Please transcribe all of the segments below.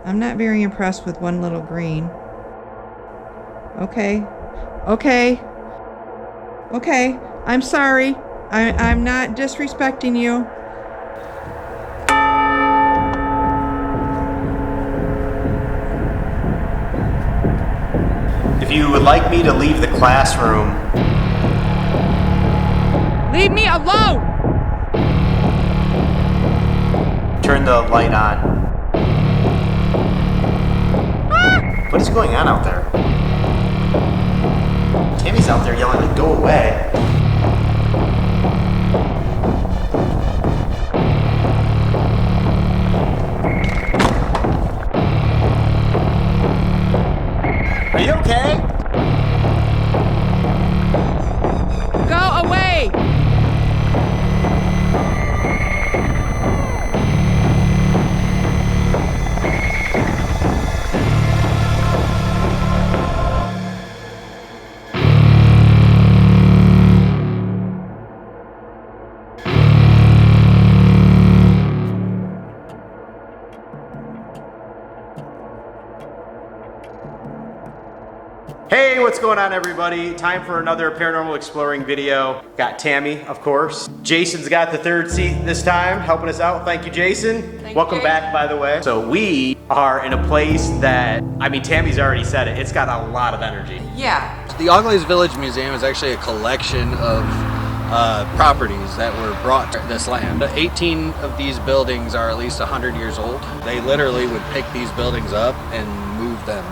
I'm not very impressed with one little green. Okay. Okay. Okay. I'm sorry. I'm not disrespecting you. If you would like me to leave the classroom... Leave me alone! Turn the light on. Ah! What is going on out there? Tammy's out there yelling like, go away. Are you okay? Go away! Hey, what's going on everybody? Time for another Paranormal Exploring video. Got Tammy, of course. Jason's got the third seat this time, helping us out. Thank you, Jason. Welcome back, by the way. So we are in a place that, I mean, Tammy's already said it, it's got a lot of energy. Yeah. The AuGlaize Village Museum is actually a collection of properties that were brought to this land. 18 of these buildings are at least 100 years old. They literally would pick these buildings up and move them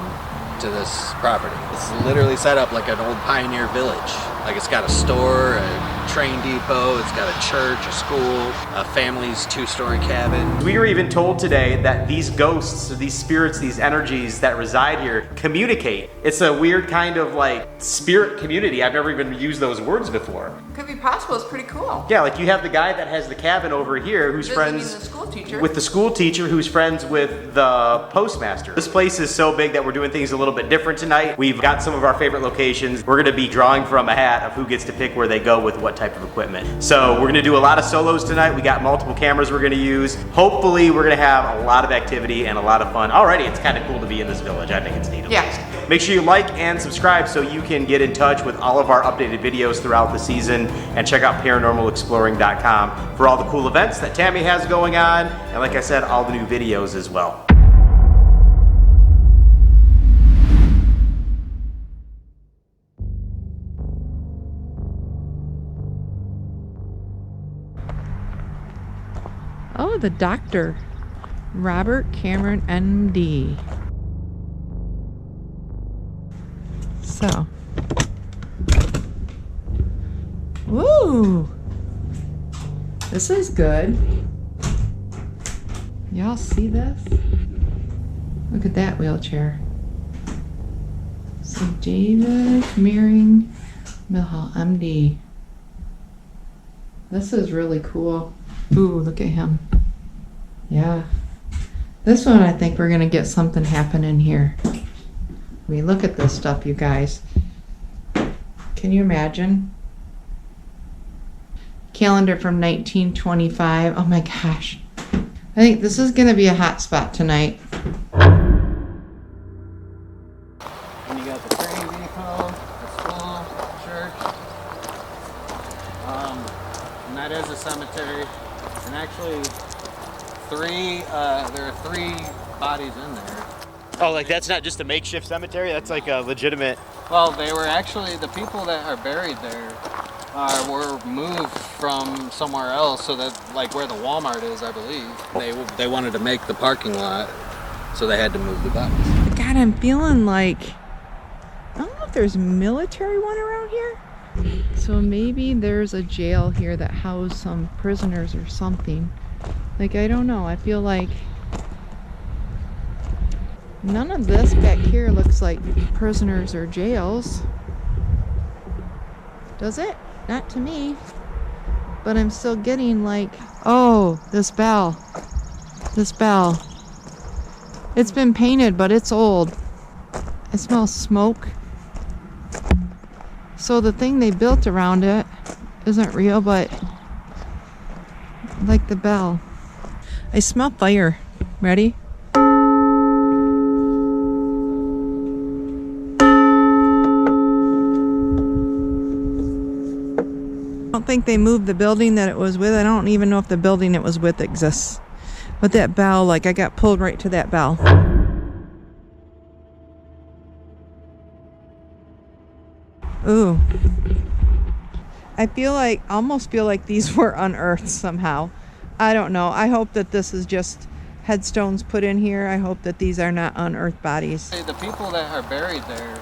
to this property. It's literally set up like an old pioneer village. Like it's got a store, a train depot, it's got a church, a school, a family's 2-story cabin. We were even told today that these ghosts, these spirits, these energies that reside here communicate. It's a weird kind of like spirit community. I've never even used those words before. Could be possible. It's pretty cool. Yeah, like you have the guy that has the cabin over here who's friends with the school teacher. With the school teacher who's friends with the postmaster. This place is so big that we're doing things a little bit different tonight. We've got some of our favorite locations. We're gonna be drawing from a hat of who gets to pick where they go with what type of equipment. So we're gonna do a lot of solos tonight. We got multiple cameras we're gonna use. Hopefully we're gonna have a lot of activity and a lot of fun. Already it's kind of cool to be in this village. I think it's neat. Yeah. Make sure you like and subscribe so you can get in touch with all of our updated videos throughout the season, and check out paranormalexploring.com for all the cool events that Tammy has going on, and like I said, all the new videos as well. Oh, the doctor. Robert Cameron, MD. So. Woo! This is good. Y'all see this? Look at that wheelchair. So David Meering Millhall, MD. This is really cool. Ooh, look at him. Yeah. This one, I think we're gonna get something happening here. I mean, look at this stuff, you guys. Can you imagine? Calendar from 1925. Oh my gosh. I think this is gonna be a hot spot tonight. And you got the train depot, the school, church, and that is a cemetery. And actually, there are 3 bodies in there. Oh, like that's not just a makeshift cemetery? That's like a legitimate... Well, they were actually, the people that are buried there were moved from somewhere else, so that, like where the Walmart is, I believe. They wanted to make the parking lot, so they had to move the bodies. God, I'm feeling like, I don't know if there's a military one around here. So maybe there's a jail here that housed some prisoners or something. Like, I don't know. I feel like none of this back here looks like prisoners or jails. Does it? Not to me. But I'm still getting like, oh, this bell. This bell. It's been painted, but it's old. I smell smoke. So the thing they built around it isn't real, but like the bell. I smell fire. Ready? don't think they moved the building that it was with. I don't even know if the building it was with exists. But that bell, like, I got pulled right to that bell. Ooh. I almost feel like these were unearthed somehow. I don't know. I hope that this is just headstones put in here. I hope that these are not unearthed bodies. The people that are buried there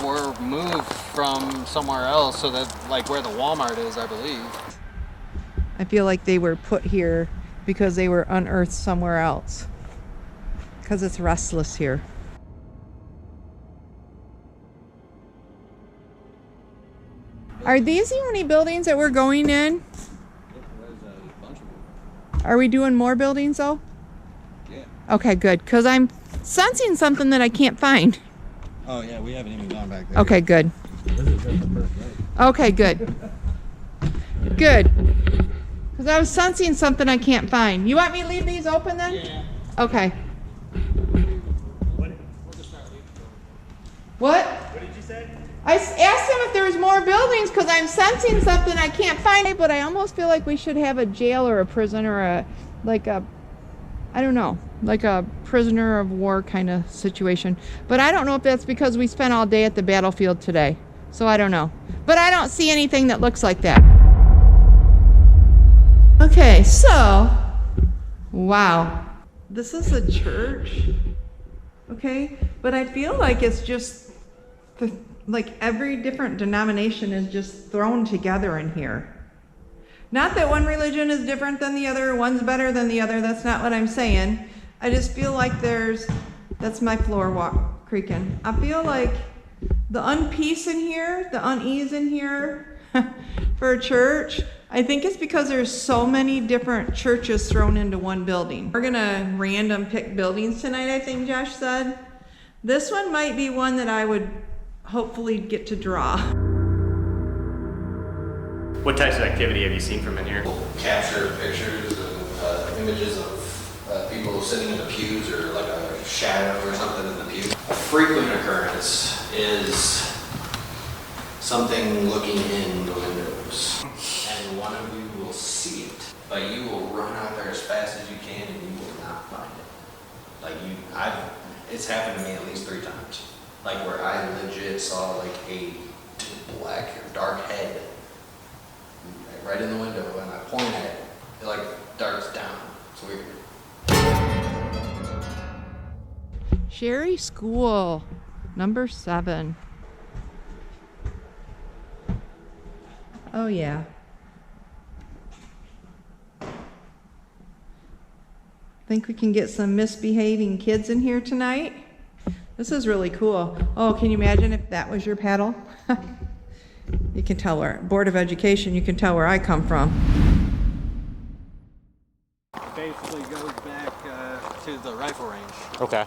were moved from somewhere else, so that, like where the Walmart is, I believe. I feel like they were put here because they were unearthed somewhere else. Because it's restless here. Are these the only buildings that we're going in? Are we doing more buildings though? Yeah. Okay, good. Because I'm sensing something that I can't find. Oh yeah, we haven't even gone back there. Okay, good. This is just the first day. Okay, good. Good. Because I was sensing something I can't find. You want me to leave these open then? Yeah. Okay. What? What did you say? I asked him if there was more buildings because I'm sensing something I can't find. But I almost feel like we should have a jail or a prison or I don't know, like a prisoner of war kind of situation. But I don't know if that's because we spent all day at the battlefield today. So I don't know. But I don't see anything that looks like that. Okay, so, wow. This is a church, okay? But I feel like it's just, like every different denomination is just thrown together in here. Not that one religion is different than the other, one's better than the other, that's not what I'm saying. I just feel like that's my floor walk creaking. I feel like the unpeace in here, the unease in here for a church, I think it's because there's so many different churches thrown into one building. We're gonna random pick buildings tonight, I think Josh said. This one might be one that I would hopefully get to draw. What types of activity have you seen from in here? Capture pictures and images of people sitting in the pews or like a shadow or something in the pew. A frequent occurrence is something looking in the windows, and one of you will see it, but you will run out there as fast as you can and you will not find it. Like it's happened to me at least 3 times. Like where I legit saw like a black or dark head right in the window, and I point at it, it like darts down. It's weird. Sherry School, number 7. Oh yeah. Think we can get some misbehaving kids in here tonight? This is really cool. Oh, can you imagine if that was your paddle? You can tell where, Board of Education, you can tell where I come from. Basically goes back to the rifle range. Okay.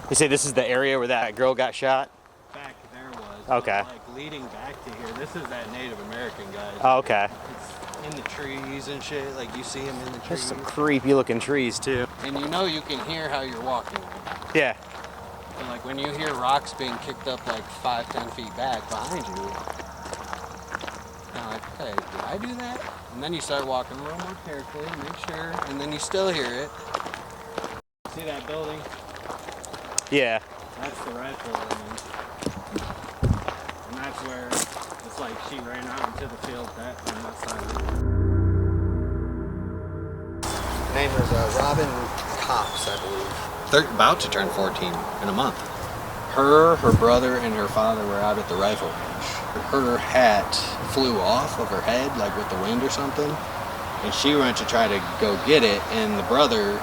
You say this is the area where that girl got shot? Back there was. Okay. Like leading back to here. This is that Native American guy. Oh, okay. It's in the trees and shit. Like you see him in the trees. There's some creepy looking trees too. And you know you can hear how you're walking. Yeah. And like when you hear rocks being kicked up like 5-10 feet back behind you, kind of like, hey, did I do that? And then you start walking a little more carefully, make sure, and then you still hear it. See that building? Yeah. That's the rifle range. And that's where it's like she ran out into the field on that side. Her name was Robin Cops, I believe. They're about to turn 14 in a month. Her brother, and her father were out at the rifle range. Her hat flew off of her head, like with the wind or something, and she went to try to go get it, and the brother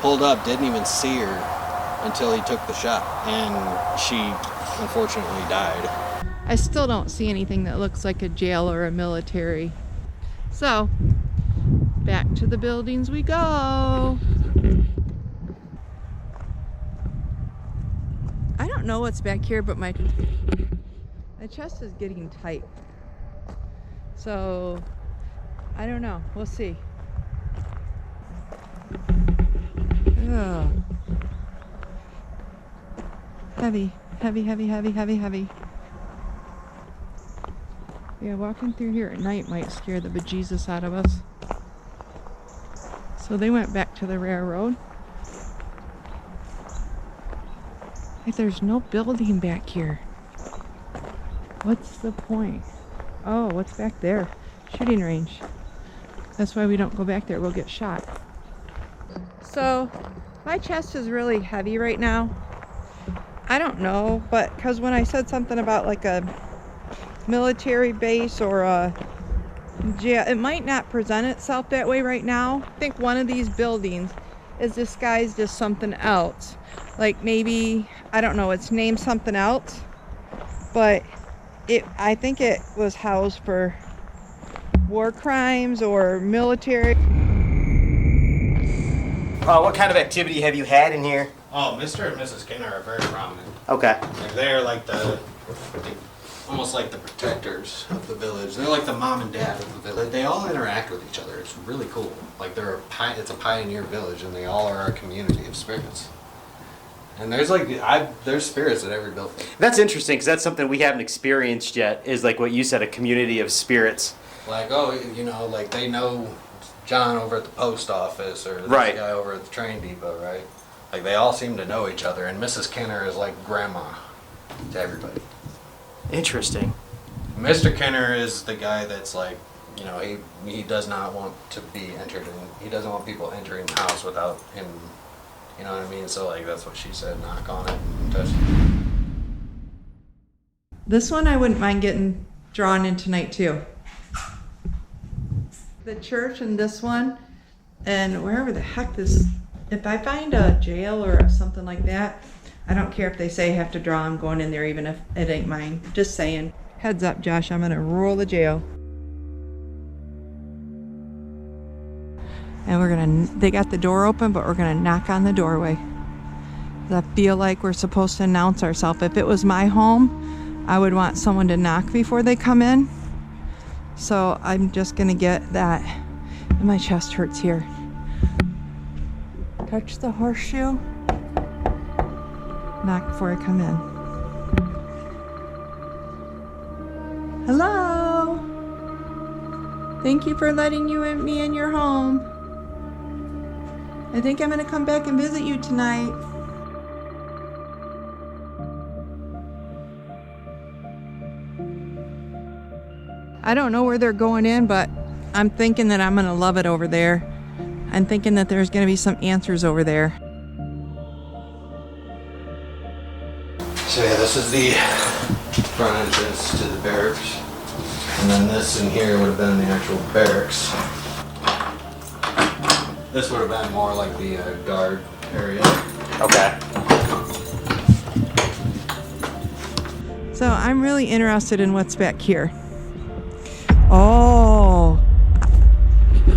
pulled up, didn't even see her until he took the shot, and she unfortunately died. I still don't see anything that looks like a jail or a military. So, back to the buildings we go. I don't know what's back here, but my chest is getting tight. So, I don't know. We'll see. Ugh. Heavy, heavy, heavy, heavy, heavy, heavy. Yeah, walking through here at night might scare the bejesus out of us. So they went back to the railroad. Like, there's no building back here. What's the point? Oh, what's back there? Shooting range. That's why we don't go back there. We'll get shot. So, my chest is really heavy right now. I don't know, but because when I said something about like a military base or a jail, it might not present itself that way right now. I think one of these buildings is disguised as something else. Like maybe, I don't know, it's named something else, but I think it was housed for war crimes or military. What kind of activity have you had in here? Oh, Mr. and Mrs. Kinner are very prominent. Okay. Like they're like almost like the protectors of the village. They're like the mom and dad of the village. They all interact with each other. It's really cool. Like it's a pioneer village, and they all are a community of spirits. And there's there's spirits at every building. That's interesting because that's something we haven't experienced yet. Is like what you said, a community of spirits. Like, oh, you know, like they know John over at the post office or this Right. guy over at the train depot, right? Like they all seem to know each other, and Mrs. Kinner is like grandma to everybody. Interesting. Mr. Kinner is the guy that's like, you know, he does not want to be entered in. He doesn't want people entering the house without him. You know what I mean? So like that's what she said. Knock on it and touch it. This one I wouldn't mind getting drawn in tonight too. The church and this one, and wherever the heck this, if I find a jail or something like that, I don't care if they say I have to draw, I'm going in there even if it ain't mine. Just saying. Heads up, Josh, I'm gonna rule the jail. And they got the door open, but we're gonna knock on the doorway. I feel like we're supposed to announce ourselves. If it was my home, I would want someone to knock before they come in. So I'm just gonna get that. And my chest hurts here. Touch the horseshoe. Knock before I come in. Hello. Thank you for letting me in your home. I think I'm gonna come back and visit you tonight. I don't know where they're going in, but I'm thinking that I'm gonna love it over there. I'm thinking that there's gonna be some answers over there. So yeah, this is the front entrance to the barracks. And then this in here would have been the actual barracks. This would have been more like the guard area. Okay. So I'm really interested in what's back here. Oh,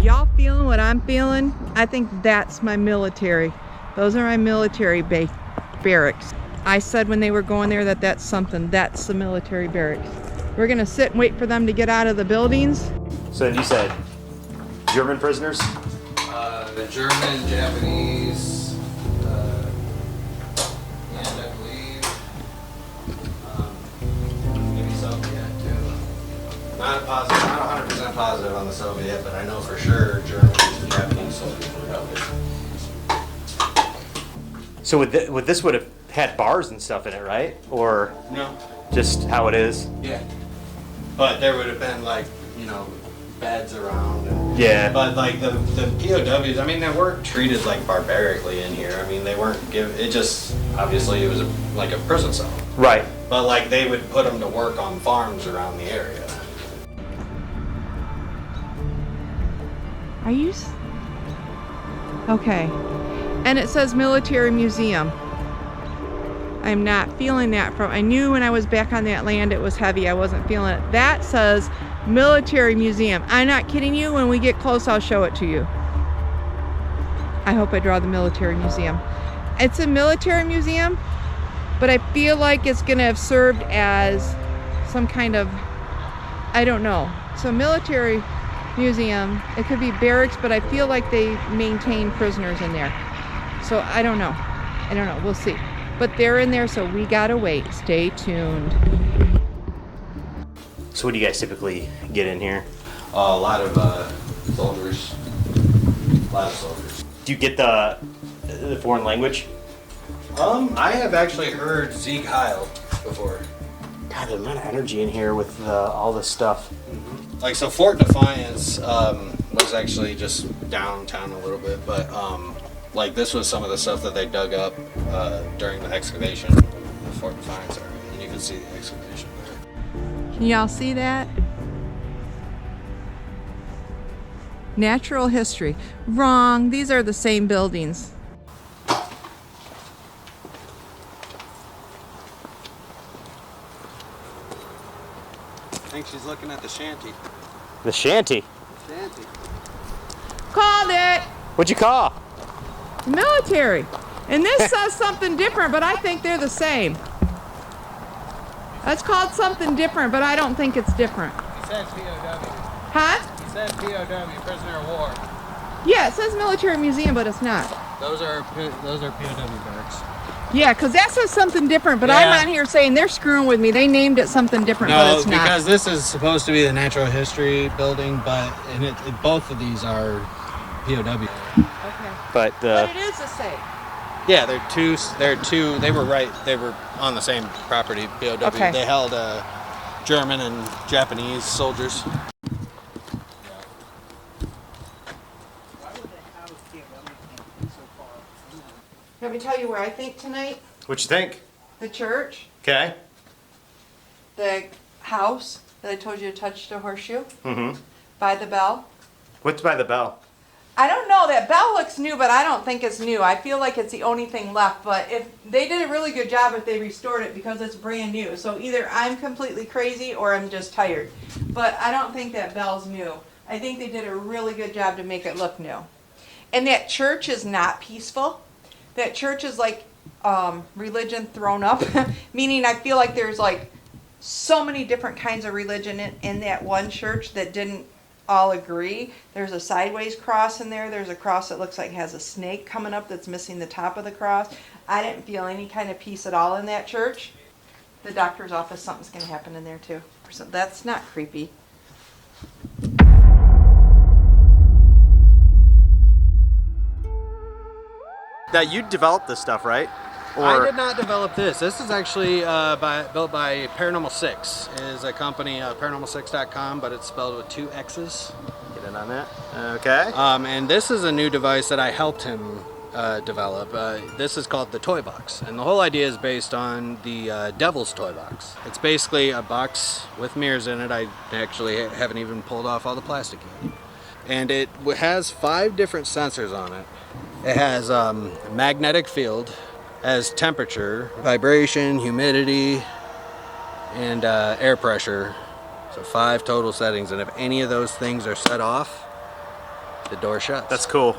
y'all feeling what I'm feeling? I think that's my military. Those are my military barracks. I said when they were going there that that's something. That's the military barracks. We're gonna sit and wait for them to get out of the buildings. So you said German prisoners? The German, Japanese, and I believe maybe Soviet too. Not 100% positive on the Soviet, but I know for sure Germans and Japanese soldiers were held. So with this would have had bars and stuff in it, right? Or No. just how it is? Yeah. But there would have been like, you know, beds around. And, Yeah. But like the POWs, I mean, they weren't treated like barbarically in here. I mean, they weren't it just, obviously it was like a prison cell. Right. But like they would put them to work on farms around the area. Are you? Okay. And it says military museum. I'm not feeling that I knew when I was back on that land it was heavy. I wasn't feeling it. That says military museum. I'm not kidding you. When we get close, I'll show it to you. I hope I draw the military museum. It's a military museum, but I feel like it's gonna have served as some kind of, I don't know. So military museum, it could be barracks, but I feel like they maintain prisoners in there. So I don't know. We'll see. But they're in there, so we gotta wait. Stay tuned. So what do you guys typically get in here? A lot of soldiers. A lot of soldiers. Do you get the foreign language? I have actually heard Sieg Heil before. God, there's a lot of energy in here with all this stuff. Like, so Fort Defiance was actually just downtown a little bit, but like this was some of the stuff that they dug up during the excavation of Fort Defiance area. And you can see the excavation there. Can y'all see that? Natural history. Wrong. These are the same buildings. I think she's looking at the shanty. The shanty. Shanty. Called it. What'd you call? Military. And this says something different, but I think they're the same. That's called something different, but I don't think it's different. It says POW. Huh? It says POW, prisoner of war. Yeah, it says military museum, but it's not. Those are POW barracks. Yeah, because that says something different, but Yeah. I'm on here saying they're screwing with me. They named it something different, but No, it's not. because this is supposed to be the natural history building, but both of these are POW. Okay. But But it is the same. Yeah, they're two. They were on the same property. POW. Okay. They held German and Japanese soldiers. Let me tell you where I think tonight. what'd you think? The church, Okay. the house that I told you to touch the horseshoe Mm-hmm. by the bell. What's by the bell? I don't know. That bell looks new, but I don't think it's new. I feel like it's the only thing left. But if they did a really good job if they restored it because it's brand new. So either I'm completely crazy or I'm just tired. But I don't think that bell's new. I think they did a really good job to make it look new. And that church is not peaceful. That church is like religion thrown up. Meaning I feel like there's like so many different kinds of religion in that one church that didn't all agree. There's a sideways cross in there. There's a cross that looks like it has a snake coming up that's missing the top of the cross. I didn't feel any kind of peace at all in that church. The doctor's office, something's going to happen in there too. So that's not creepy. Now you developed this stuff, right? I did not develop this. This is actually built by Paranormal 6. It is a company, paranormal6.com, but it's spelled with 2 X's. Get in on that. Okay. And this is a new device that I helped him develop. This is called the Toy Box. And the whole idea is based on the Devil's Toy Box. It's basically a box with mirrors in it. I actually haven't even pulled off all the plastic yet. And it has 5 different sensors on it. It has a magnetic field, has temperature, vibration, humidity, and air pressure. So 5 total settings, and if any of those things are set off, the door shuts. That's cool.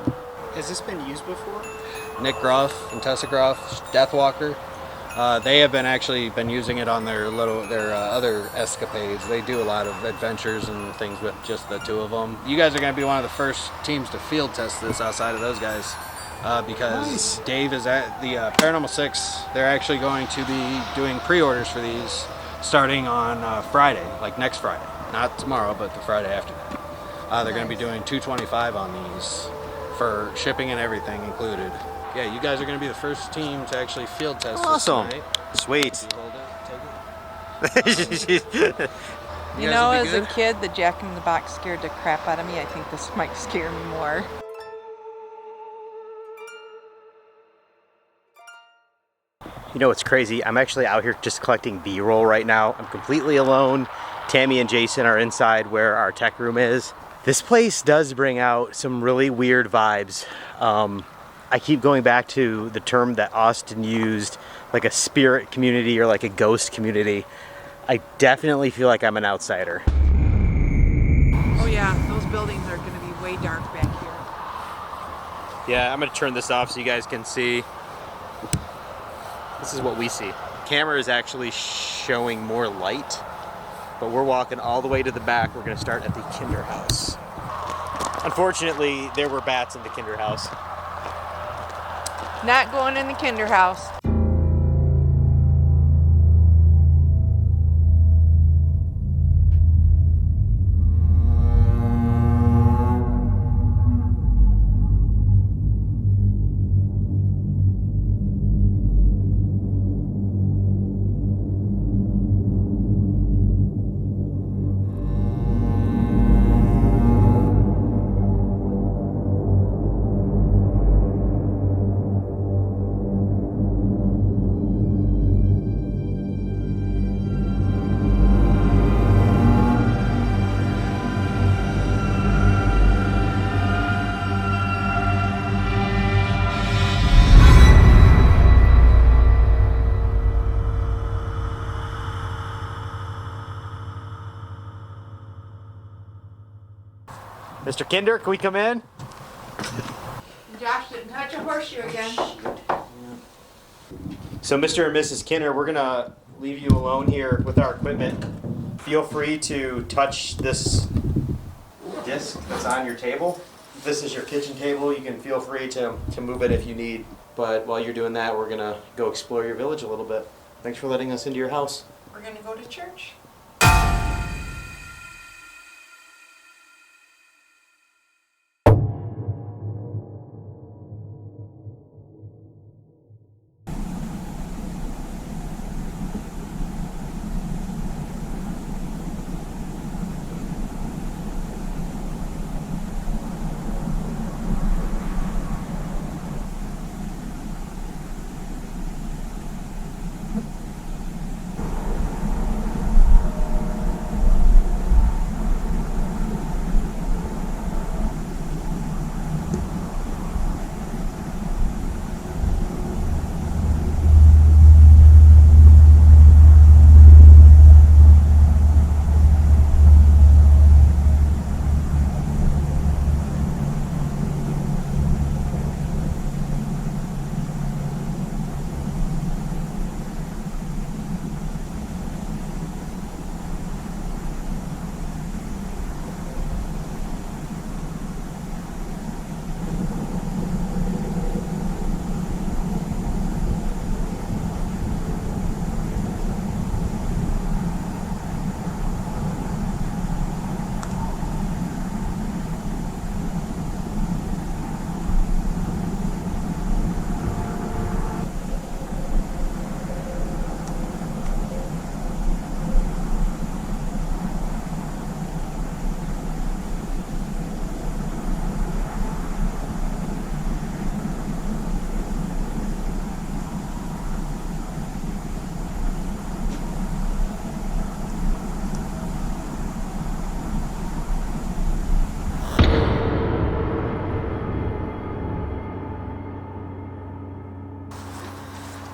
Has this been used before? Nick Groff and Tessa Groff, Deathwalker, they have been using it on their other escapades. They do a lot of adventures and things with just the 2 of them. You guys are going to be one of the first teams to field test this outside of those guys. Because Nice. Dave is at the Paranormal 6. They're actually going to be doing pre-orders for these starting on Friday, like next Friday. Not tomorrow, but the Friday after that. They're going to be doing $225 on these for shipping and everything included. Yeah, you guys are going to be the first team to actually field test Awesome. this tonight. Sweet. You hold it, take it. You guys know, will be as a good? kid, the Jack in the Box scared the crap out of me. I think this might scare me more. You know what's crazy? I'm actually out here just collecting B-roll right now. I'm completely alone. Tammy and Jason are inside where our tech room is. This place does bring out some really weird vibes. I keep going back to the term that Austin used, like a spirit community or like a ghost community. I definitely feel like I'm an outsider. Oh yeah, those buildings are going to be way dark back here. Yeah, I'm gonna turn this off so you guys can see. This is what we see. Camera is actually showing more light, but we're walking all the way to the back. We're gonna start at the Kinder House. Unfortunately, there were bats in the Kinder House. Not going in the Kinder House. Mr. Kinder, can we come in? Josh didn't touch a horseshoe again. So Mr. and Mrs. Kinder, we're gonna leave you alone here with our equipment. Feel free to touch this disc that's on your table. This is your kitchen table. You can feel free to move it if you need. But while you're doing that, we're gonna go explore your village a little bit. Thanks for letting us into your house. We're gonna go to church.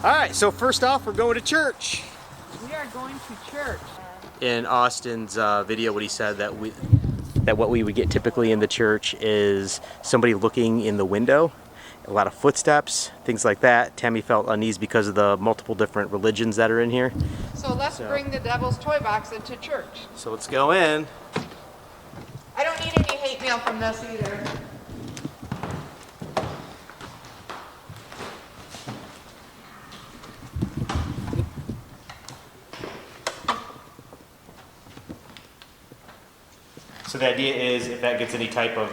All right, so first off, we're going to church. We are going to church. In Austin's video, what he said that what we would get typically in the church is somebody looking in the window, a lot of footsteps, things like that. Tammy felt uneasy because of the multiple different religions that are in here. So let's bring the devil's toy box into church. So let's go in. I don't need any hate mail from this either. So the idea is if that gets any type of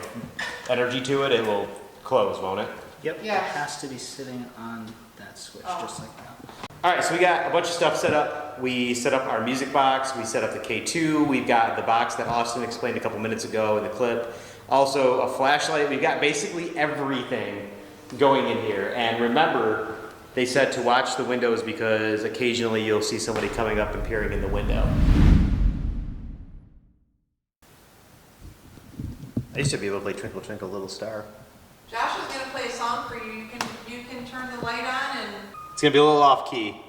energy to it, it will close, won't it? Yep. Yeah. It has to be sitting on that switch, just like that. All right, so we got a bunch of stuff set up. We set up our music box. We set up the K2. We've got the box that Austin explained a couple minutes ago in the clip. Also a flashlight. We've got basically everything going in here. And remember, they said to watch the windows because occasionally you'll see somebody coming up and peering in the window. I used to be able to play Twinkle Twinkle Little Star. Josh is gonna play a song for you. You can turn the light on and. It's gonna be a little off key.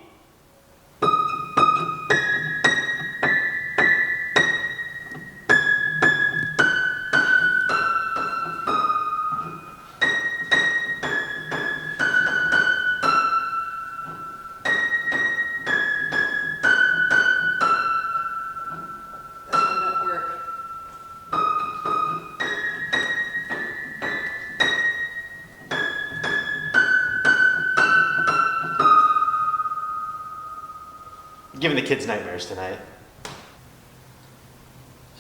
Giving the kids nightmares tonight.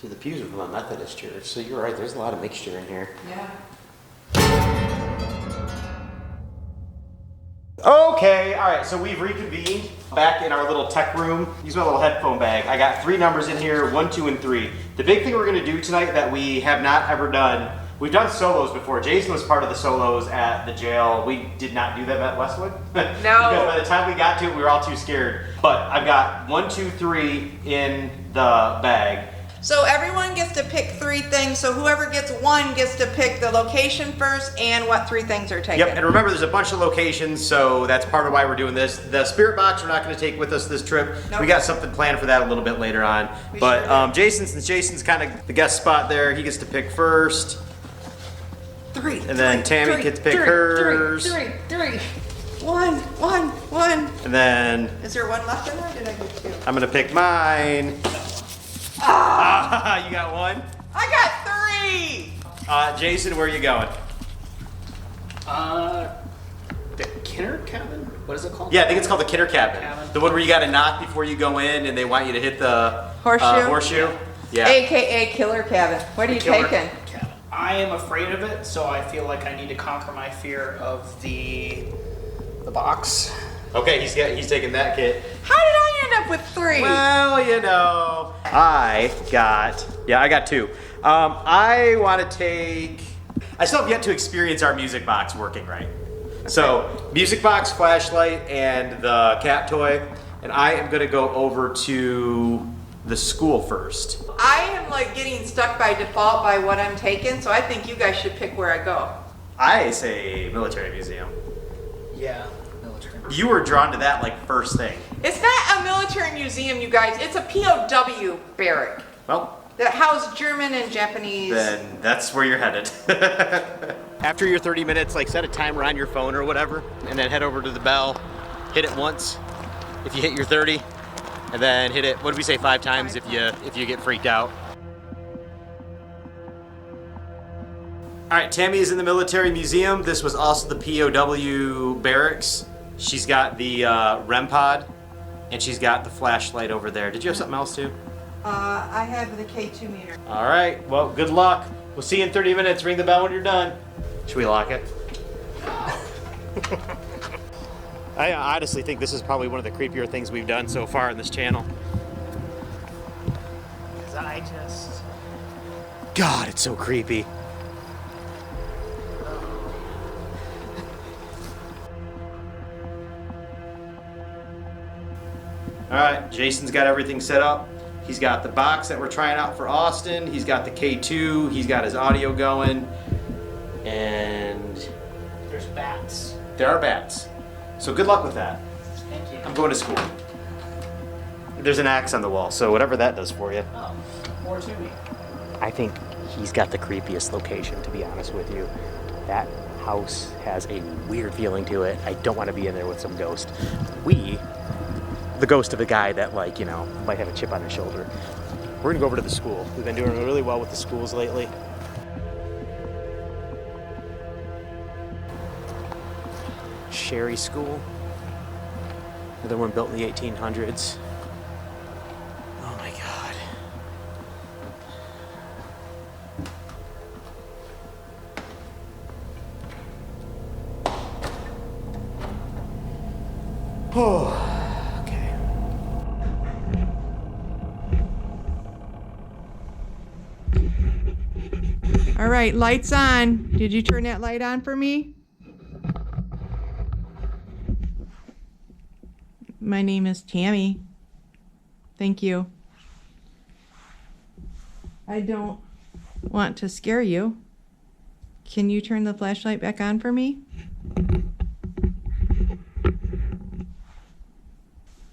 See, the pews are from a Methodist church, so you're right, there's a lot of mixture in here. Yeah. Okay, all right, so we've reconvened back in our little tech room. Use my little headphone bag. I got 3 numbers in here, 1, 2, and 3. The big thing we're gonna do tonight that we have not ever done, we've done solos before. Jason was part of the solos at the jail. We did not do them at Westwood. No. Because by the time we got to it, we were all too scared. But I've got 1, 2, 3 in the bag. So everyone gets to pick 3 things. So whoever gets 1 gets to pick the location first and what 3 things are taken. Yep, and remember there's a bunch of locations, so that's part of why we're doing this. The spirit box we're not going to take with us this trip. Nope. We got something planned for that a little bit later on. We But sure do. Jason, since Jason's kind of the guest spot there, he gets to pick first. 3. And then Tammy gets to pick hers. 3. 1. And then Is there one left in there? Or did I get 2? I'm gonna pick mine. Ah, you got 1? I got 3. Jason, where are you going? The Kinner Cabin? What is it called? Yeah, I think it's called the Kinner Cabin. Cabin. The one where you gotta knock before you go in and they want you to hit the Horseshoe? Yeah. AKA Killer Cabin. What are you Killer taking? Cabin. I am afraid of it, so I feel like I need to conquer my fear of the box. Okay, he's taking that kit. How did I end up with 3? Well, you know, I got 2. I want to take. I still have yet to experience our music box working right. So, music box, flashlight, and the cat toy, and I am gonna go over to the school first. I am like getting stuck by default by what I'm taking, so I think you guys should pick where I go. I say military museum. Yeah, military. You were drawn to that like first thing. It's not a military museum, you guys. It's a POW barrack Well, that housed German and Japanese. then that's where you're headed. After your 30 minutes, like set a timer on your phone or whatever, and then head over to the bell, hit it once if you hit your 30, and then hit it, what did we say, 5 times if you get freaked out. All right, Tammy is in the military museum. This was also the POW barracks. She's got the REM pod, and she's got the flashlight over there. Did you have something else too? I have the K2 meter. All right, well, good luck. We'll see you in 30 minutes. Ring the bell when you're done. Should we lock it? I honestly think this is probably one of the creepier things we've done so far in this channel. Because I just... God, it's so creepy. All right, Jason's got everything set up. He's got the box that we're trying out for Austin. He's got the K2. He's got his audio going. And There's bats. there are bats. So good luck with that. Thank you. I'm going to school. There's an axe on the wall, so whatever that does for you. Oh, more to me. I think he's got the creepiest location, to be honest with you. That house has a weird feeling to it. I don't want to be in there with some ghost. The ghost of a guy that, like, you know, might have a chip on his shoulder. We're gonna go over to the school. We've been doing really well with the schools lately. Sherry School. Another one built in the 1800s. Oh my God. Oh, okay. All right, lights on. Did you turn that light on for me? My name is Tammy. Thank you. I don't want to scare you. Can you turn the flashlight back on for me?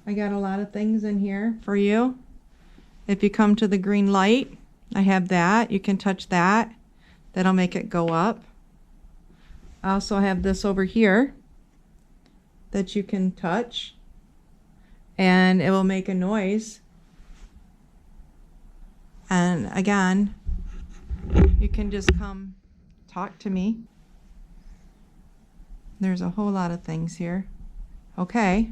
I got a lot of things in here for you. If you come to the green light, I have that. You can touch that. That'll make it go up. I also have this over here that you can touch, and it will make a noise. And again, you can just come talk to me. There's a whole lot of things here. Okay,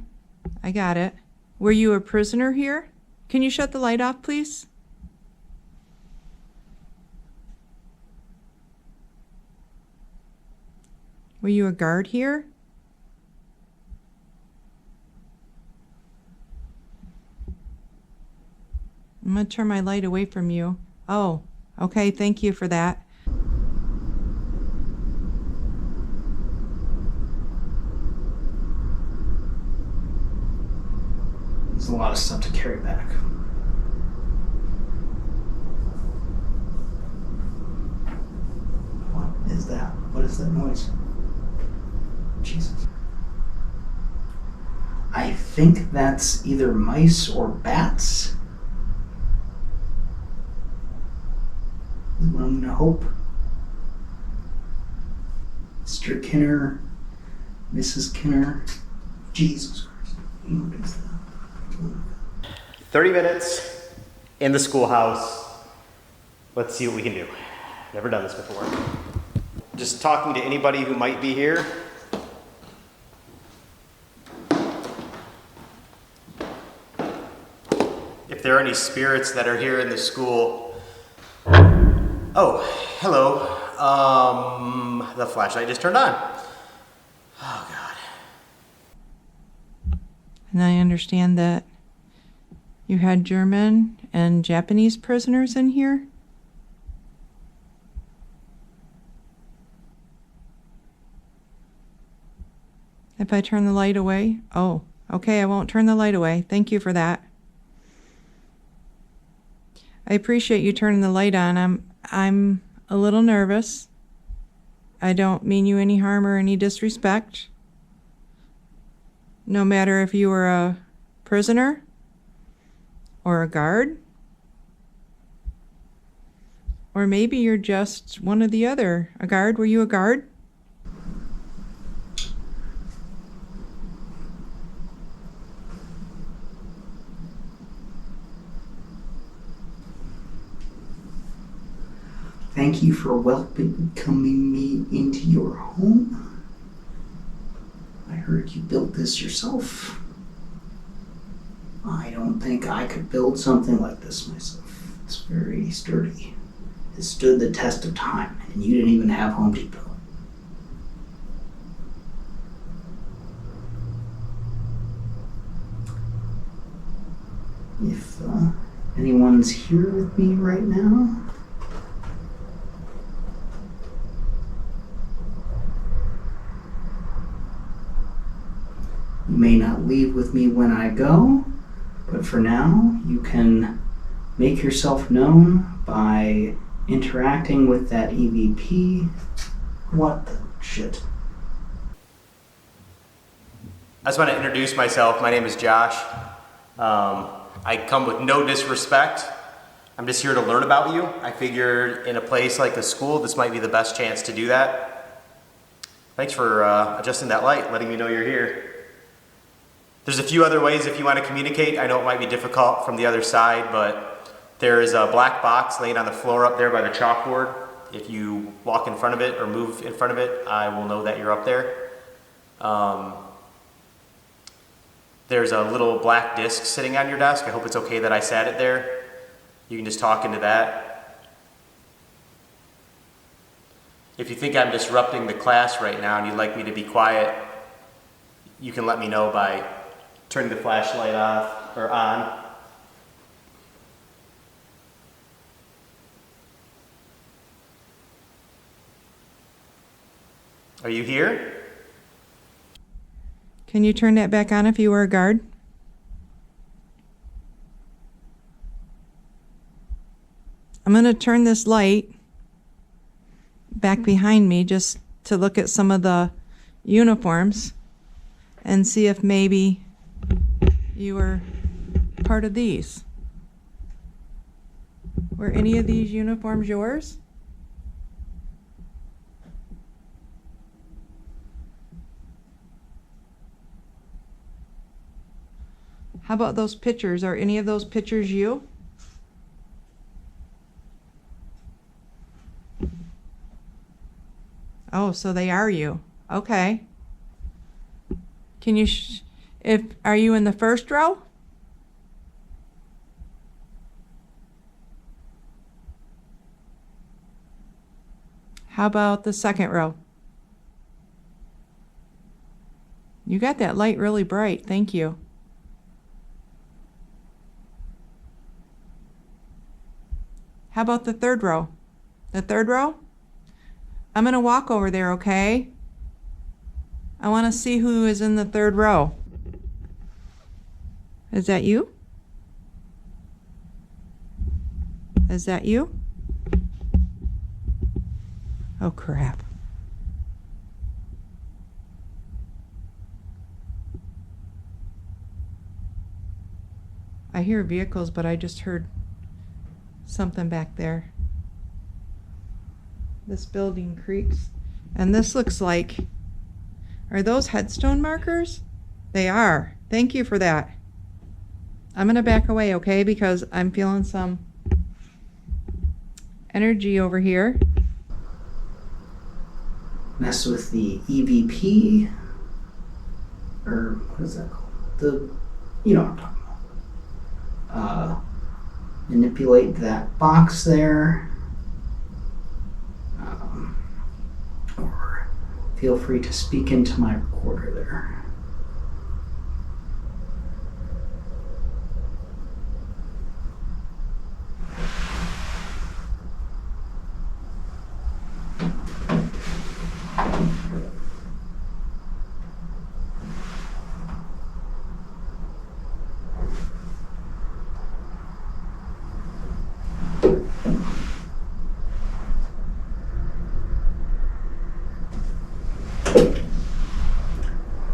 I got it. Were you a prisoner here? Can you shut the light off, please? Were you a guard here? I'm gonna turn my light away from you. Oh, okay, thank you for that. There's a lot of stuff to carry back. What is that? What is that noise? Jesus. I think that's either mice or bats. Is what I'm gonna hope. Mr. Kinner, Mrs. Kinner. Jesus Christ. What is that? 30 minutes in the schoolhouse. Let's see what we can do. Never done this before. Just talking to anybody who might be here. If there are any spirits that are here in the school. Oh, hello. The flashlight just turned on. Oh, God. And I understand that you had German and Japanese prisoners in here? If I turn the light away? Oh, okay, I won't turn the light away. Thank you for that. I appreciate you turning the light on. I'm a little nervous. I don't mean you any harm or any disrespect. No matter if you were a prisoner or a guard, or maybe you're just one or the other. A guard? Were you a guard? Thank you for welcoming me into your home. I heard you built this yourself. I don't think I could build something like this myself. It's very sturdy. It stood the test of time, and you didn't even have Home Depot. If anyone's here with me right now, you may not leave with me when I go, but for now, you can make yourself known by interacting with that EVP. What the shit? I just want to introduce myself. My name is Josh. I come with no disrespect. I'm just here to learn about you. I figured in a place like the school, this might be the best chance to do that. Thanks for adjusting that light, letting me know you're here. There's a few other ways if you want to communicate. I know it might be difficult from the other side, but there is a black box laying on the floor up there by the chalkboard. If you walk in front of it or move in front of it, I will know that you're up there. There's a little black disc sitting on your desk. I hope it's okay that I sat it there. You can just talk into that. If you think I'm disrupting the class right now and you'd like me to be quiet, you can let me know by turning the flashlight off or on. Are you here? Can you turn that back on if you were a guard? I'm going to turn this light back behind me just to look at some of the uniforms and see if maybe you were part of these. Were any of these uniforms yours? How about those pictures? Are any of those pictures you? Oh, so they are you. Okay. Can you, are you in the first row? How about the second row? You got that light really bright. Thank you. How about the third row? The third row? I'm going to walk over there, okay? I want to see who is in the third row. Is that you? Is that you? Oh, crap. I hear vehicles, but I just heard something back there. This building creaks. And this looks like, are those headstone markers? They are. Thank you for that. I'm gonna back away, okay? Because I'm feeling some energy over here. Mess with the EVP, or what is that called? You know what I'm talking about. Manipulate that box there. Or feel free to speak into my recorder there.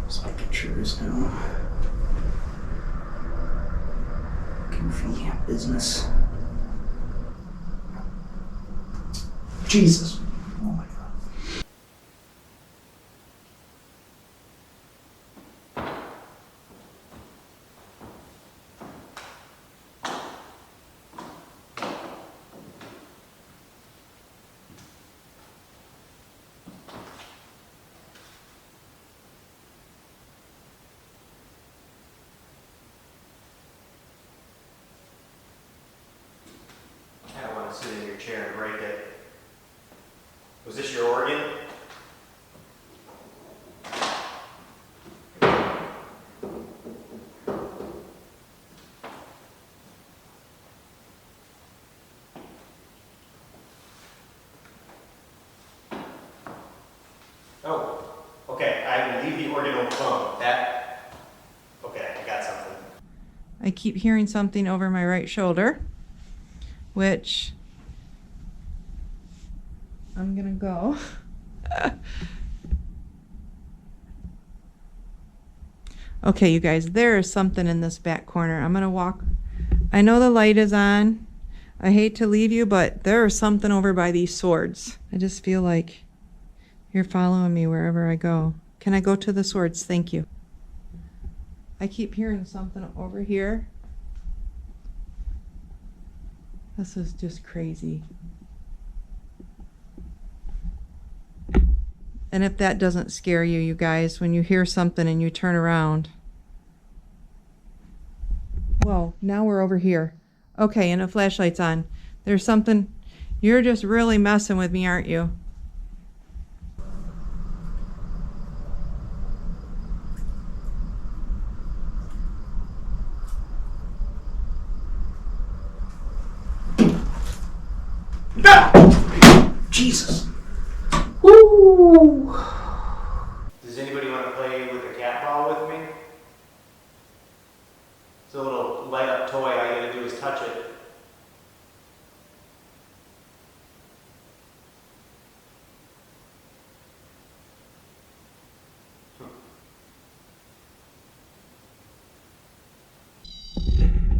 Some pictures now. Goofy business. Jesus. Oh my God. I don't want to sit in your chair and break it. Was this your organ? Oh, okay. I will leave the organ on the phone. Okay, I got something. I keep hearing something over my right shoulder, which I'm gonna go. Okay, you guys, there is something in this back corner. I'm gonna walk. I know the light is on. I hate to leave you, but there is something over by these swords. I just feel like you're following me wherever I go. Can I go to the swords? Thank you. I keep hearing something over here. This is just crazy. And if that doesn't scare you, you guys, when you hear something and you turn around. Whoa, now we're over here. Okay, and the flashlight's on. There's something. You're just really messing with me, aren't you? Jesus. Woo! Does anybody want to play with a cat ball with me? It's a little light up toy. All you gotta do is touch it.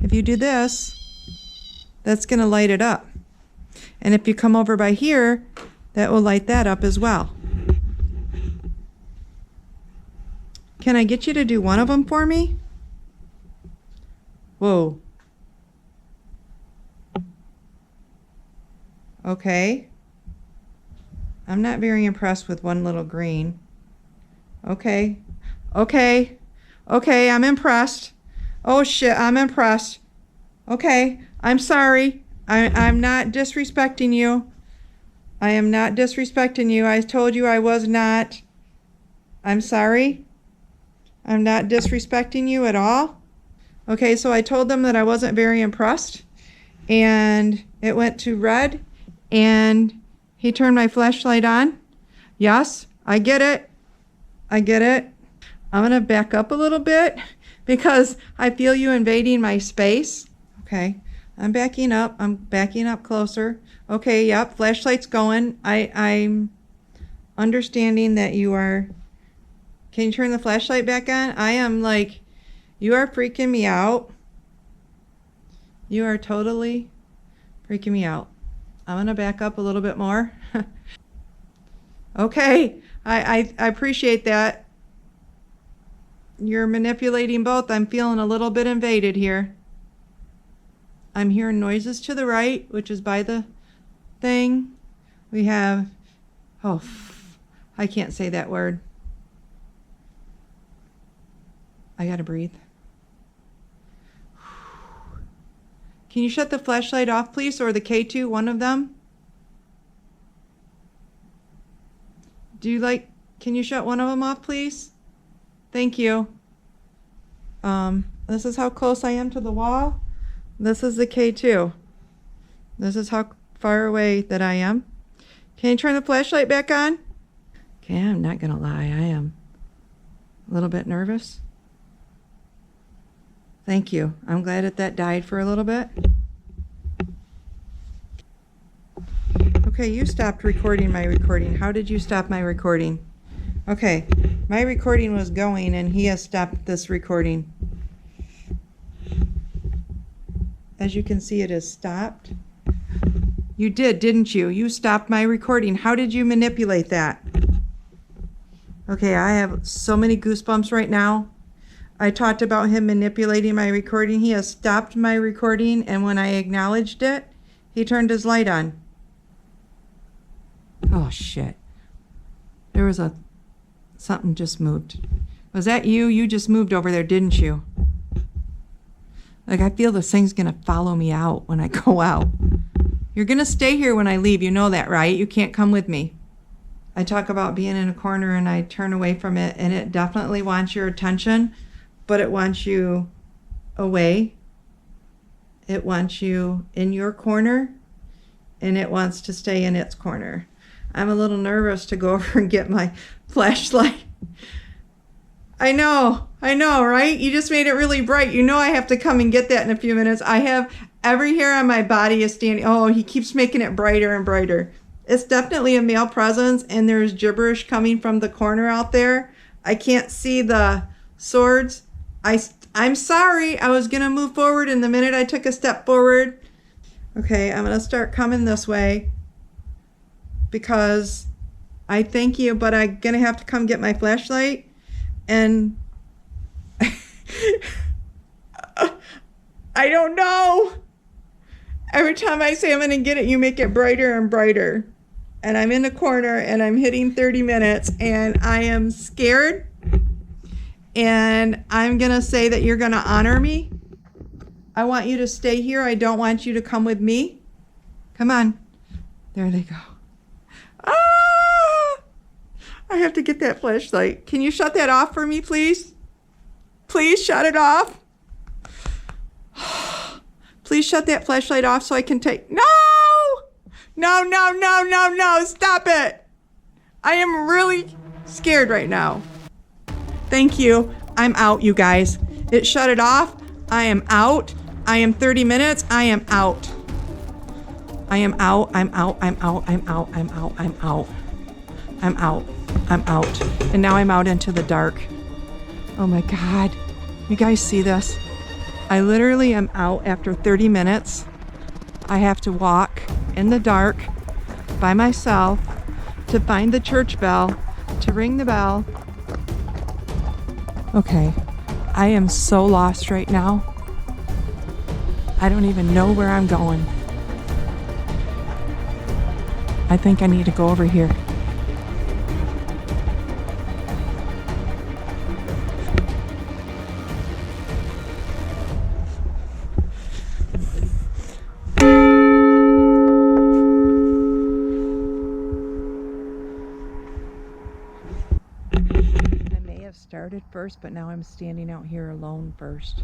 If you do this, that's going to light it up. And if you come over by here, that will light that up as well. Can I get you to do one of them for me? Whoa. Okay. I'm not very impressed with one little green. Okay. Okay. Okay, I'm impressed. Oh shit, I'm impressed. Okay, I'm sorry. I'm not disrespecting you. I am not disrespecting you. I told you I was not. I'm sorry. I'm not disrespecting you at all. Okay, so I told them that I wasn't very impressed. And it went to red. And he turned my flashlight on. Yes, I get it. I get it. I'm going to back up a little bit because I feel you invading my space. Okay. I'm backing up. I'm backing up closer. Okay, yep, flashlight's going. I'm understanding that you are... Can you turn the flashlight back on? I am like, you are freaking me out. You are totally freaking me out. I'm gonna back up a little bit more. Okay, I appreciate that. You're manipulating both. I'm feeling a little bit invaded here. I'm hearing noises to the right, which is by the thing. We have, oh, I can't say that word. I gotta breathe. Can you shut the flashlight off, please, or the K2, one of them? Can you shut one of them off, please? Thank you. This is how close I am to the wall. This is the K2. This is how far away that I am. Can you turn the flashlight back on? Okay, I'm not gonna lie, I am a little bit nervous. Thank you. I'm glad that died for a little bit. Okay, you stopped recording my recording. How did you stop my recording? Okay, my recording was going and he has stopped this recording. As you can see, it has stopped. You did, didn't you? You stopped my recording. How did you manipulate that? Okay, I have so many goosebumps right now. I talked about him manipulating my recording. He has stopped my recording, and when I acknowledged it, he turned his light on. Oh, shit. There was something just moved. Was that you? You just moved over there, didn't you? Like, I feel this thing's gonna follow me out when I go out. You're gonna stay here when I leave. You know that, right? You can't come with me. I talk about being in a corner and I turn away from it, and it definitely wants your attention, but it wants you away. It wants you in your corner, and it wants to stay in its corner. I'm a little nervous to go over and get my flashlight. I know, right? You just made it really bright. You know I have to come and get that in a few minutes. I have every hair on my body is standing. Oh, he keeps making it brighter and brighter. It's definitely a male presence, and there's gibberish coming from the corner out there. I can't see the swords. I'm sorry. I was going to move forward, and the minute I took a step forward, okay, I'm going to start coming this way because I thank you, but I'm going to have to come get my flashlight. And I don't know. Every time I say I'm going to get it, you make it brighter and brighter. And I'm in the corner and I'm hitting 30 minutes and I am scared. And I'm going to say that you're going to honor me. I want you to stay here. I don't want you to come with me. Come on. There they go. Ah! I have to get that flashlight. Can you shut that off for me, please? Please shut it off. Please shut that flashlight off so I can take... No! No, no, no, no, no. Stop it. I am really scared right now. Thank you. I'm out, you guys. It shut it off. I am out. I am 30 minutes. I am out. I am out. I'm out. I'm out. I'm out. I'm out. I'm out. I'm out. I'm out. And now I'm out into the dark. Oh my God. You guys see this? I literally am out after 30 minutes. I have to walk in the dark by myself to find the church bell, to ring the bell. Okay. I am so lost right now. I don't even know where I'm going. I think I need to go over here. Started first, but now I'm standing out here alone first.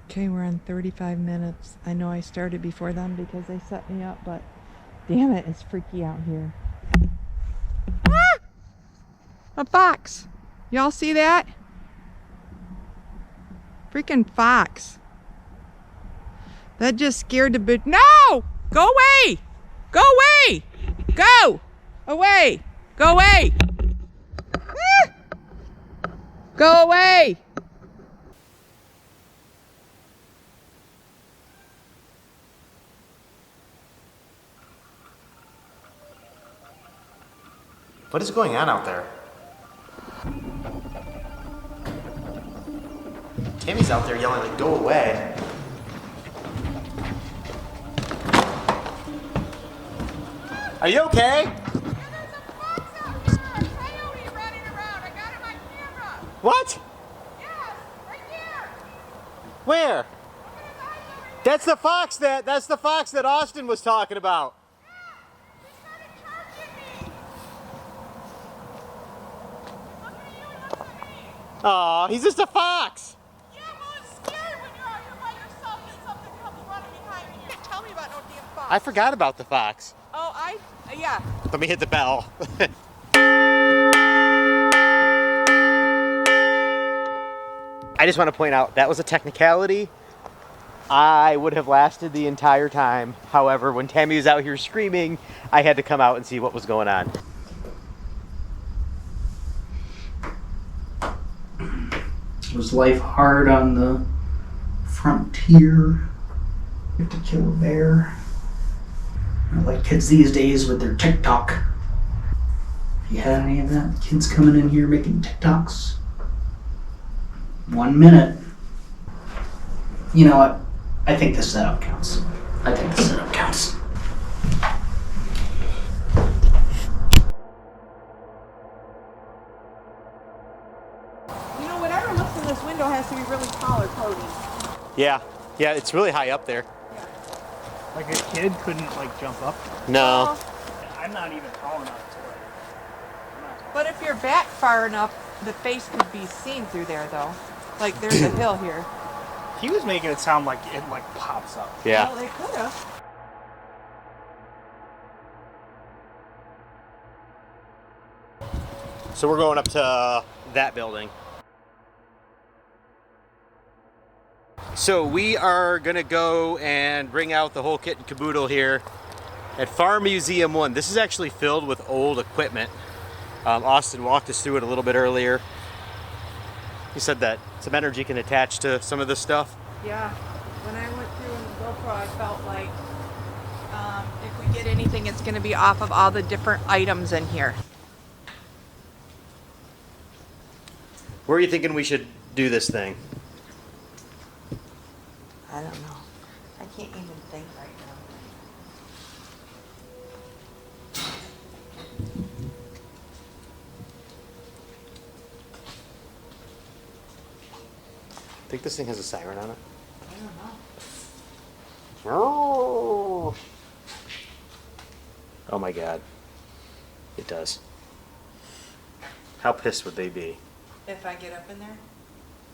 Okay, we're on 35 minutes. I know I started before them because they set me up, but damn it, it's freaky out here. Ah! A fox! Y'all see that? Freaking fox. That just scared the bit. No! Go away! Go away! Go! Away! Go away! Ah! Go away! What is going on out there? Tammy's out there yelling like, go away. Are you okay? What? Yes, right here. Where? That's the fox that Austin was talking about. He started charging me. Look at you and look at me. Aw, he's just a fox. Yeah, well, it's scary when you're out here by yourself and something comes running behind you. You can't tell me about no damn fox. I forgot about the fox. Oh, yeah. Let me hit the bell. I just want to point out that was a technicality. I would have lasted the entire time. However, when Tammy was out here screaming, I had to come out and see what was going on. Was life hard on the frontier? You have to kill a bear. Not like kids these days with their TikTok. Have you had any of that? Kids coming in here making TikToks? 1 minute. You know what? I think the setup counts. I think the setup counts. You know, whatever looks in this window has to be really tall or Cody. Yeah, it's really high up there. Like a kid couldn't like jump up. No. I'm not even tall enough to like. But if you're back far enough, the face could be seen through there, though. Like, there's a hill here. He was making it sound like it like pops up. Yeah. Well, they could have. So we're going up to that building. So we are gonna go and bring out the whole kit and caboodle here at Farm Museum 1. This is actually filled with old equipment. Austin walked us through it a little bit earlier. He said that some energy can attach to some of this stuff. Yeah. When I went through in the GoPro, I felt like if we get anything, it's going to be off of all the different items in here. Where are you thinking we should do this thing? I don't know. I can't even think right now. I think this thing has a siren on it. I don't know. Oh, oh my God. It does. How pissed would they be? If I get up in there?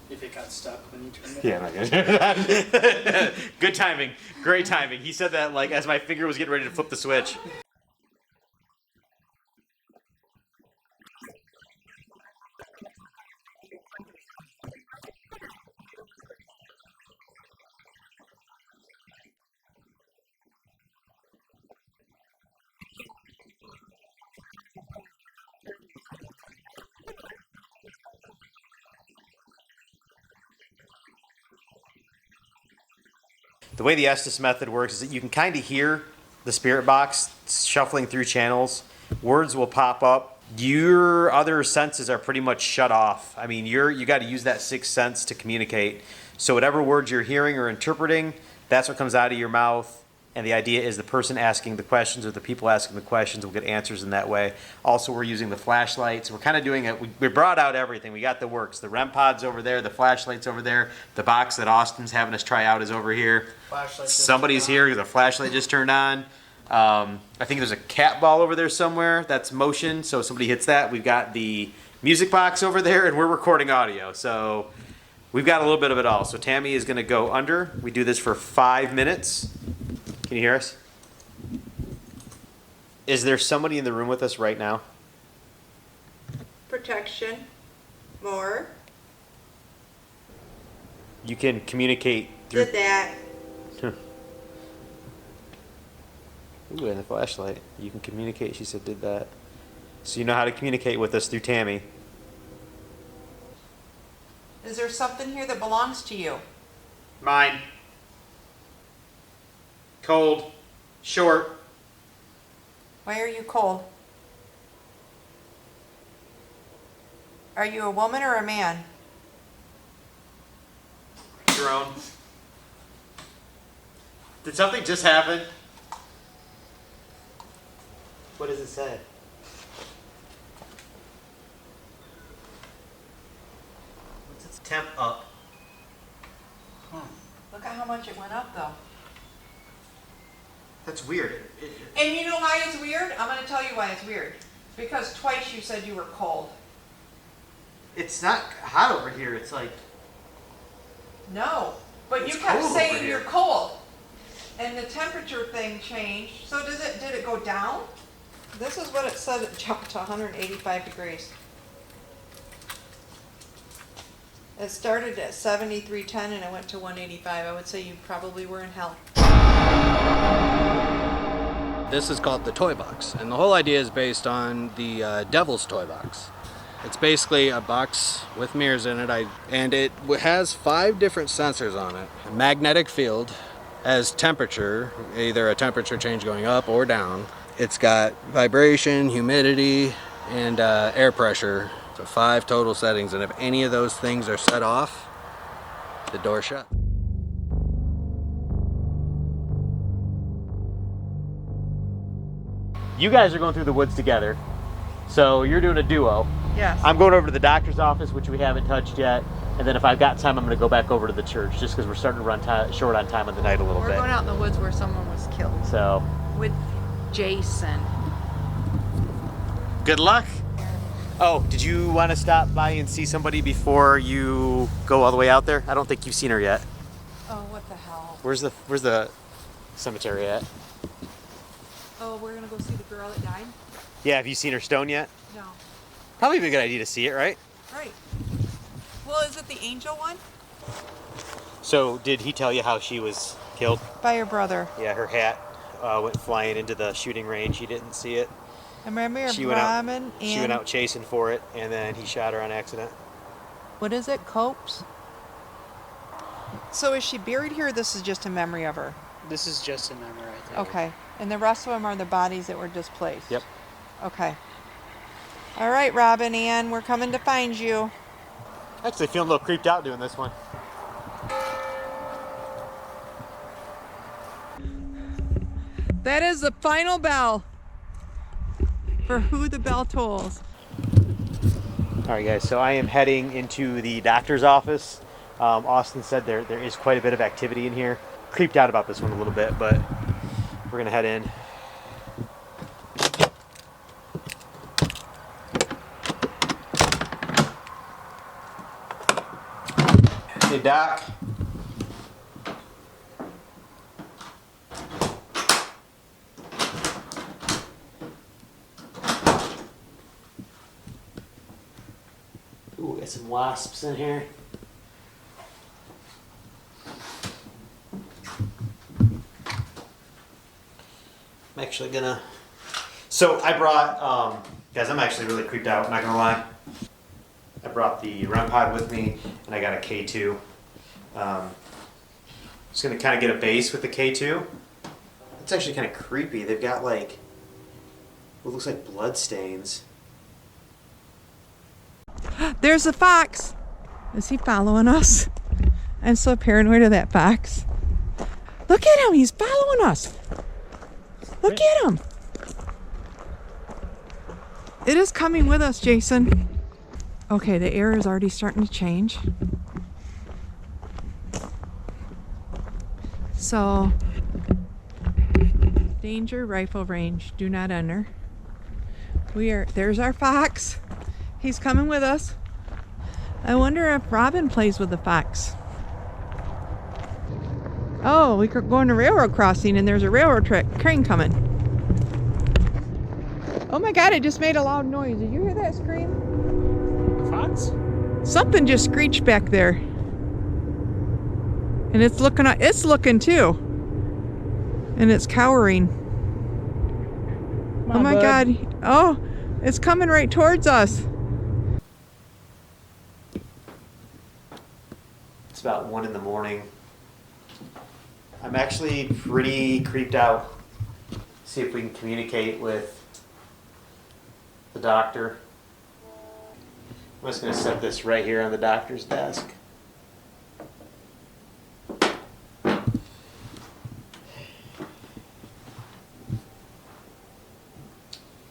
If it got stuck when you turned it. Yeah, my God. Good timing. Great timing. He said that like as my finger was getting ready to flip the switch. The way the Estes method works is that you can kind of hear the spirit box shuffling through channels. Words will pop up. Your other senses are pretty much shut off. I mean, you got to use that sixth sense to communicate. So whatever words you're hearing or interpreting, that's what comes out of your mouth. And the idea is the person asking the questions or the people asking the questions will get answers in that way. Also, we're using the flashlights. We're kind of doing it. We brought out everything. We got the works. The REM pod's over there. The flashlight's over there. The box that Austin's having us try out is over here. Somebody's here. The flashlight just turned on. I think there's a cat ball over there somewhere that's motion. So somebody hits that. We've got the music box over there, and we're recording audio. So we've got a little bit of it all. So Tammy is going to go under. We do this for 5 minutes. Can you hear us? Is there somebody in the room with us right now? Protection. More. You can communicate through. Did that. Ooh, and the flashlight. You can communicate. She said did that. So you know how to communicate with us through Tammy. Is there something here that belongs to you? Mine. Cold. Short. Why are you cold? Are you a woman or a man? Your own. Did something just happen? What does it say? What's its temp up? Look at how much it went up though. That's weird. And you know why it's weird? I'm going to tell you why it's weird. Because twice you said you were cold. It's not hot over here. It's like No, but It's you kept cold over saying here. you're cold. And the temperature thing changed. So did it go down? This is what it said, it jumped to 185 degrees. It started at 73.10 and it went to 185. I would say you probably were in hell. This is called the toy box, and the whole idea is based on the Devil's Toy Box. It's basically a box with mirrors in it, and it has 5 different sensors on it. A magnetic field, as temperature, either a temperature change going up or down. It's got vibration, humidity, and air pressure. So 5 total settings, and if any of those things are set off, the door's shut. you guys are going through the woods together, so you're doing a duo. Yes. I'm going over to the doctor's office, which we haven't touched yet, and then if I've got time, I'm going to go back over to the church, just because we're starting to run short on time on the night a little We're bit. going out in the woods where someone was killed. So, With Jason. good luck. Oh, did you want to stop by and see somebody before you go all the way out there? I don't think you've seen her yet. Oh, what the hell? Where's the cemetery at? Oh, we're gonna go see the girl that died? Yeah, have you seen her stone yet? No. Probably be a good idea to see it, right? Right. Well, is it the angel one? So, did he tell you how she was killed? By your brother. Yeah, her hat went flying into the shooting range. He didn't see it. I remember She went out- Robin and... She went out chasing for it, and then he shot her on accident. What is it? Copes? So is she buried here, or this is just a memory of her? This is just a memory, I think. Okay. And the rest of them are the bodies that were displaced? Yep. Okay. All right, Robin Ann, we're coming to find you. Actually, feeling a little creeped out doing this one. That is the final bell for Who the Bell Tolls. All right, guys, so I am heading into the doctor's office. Austin said there is quite a bit of activity in here. Creeped out about this one a little bit, but we're gonna head in. Hey, Doc. Ooh, got some wasps in here. I'm actually gonna. So I brought, guys, I'm actually really creeped out, not gonna lie. I brought the REM pod with me, and I got a K2. Just gonna kind of get a base with the K2. It's actually kind of creepy. They've got like what looks like blood stains. There's a fox. Is he following us? I'm so paranoid of that fox. Look at him, he's following us. Look at him. It is coming with us, Jason. Okay, the air is already starting to change. So, danger, rifle range, do not enter. There's our fox. He's coming with us. I wonder if Robin plays with the fox. Oh, we're going to railroad crossing and there's a railroad train coming. Oh my God, it just made a loud noise. Did you hear that scream? The fox? Something just screeched back there. And it's looking too. And it's cowering. Oh my God. Oh, it's coming right towards us. It's about 1 in the morning. I'm actually pretty creeped out. See if we can communicate with the doctor. I'm just gonna set this right here on the doctor's desk.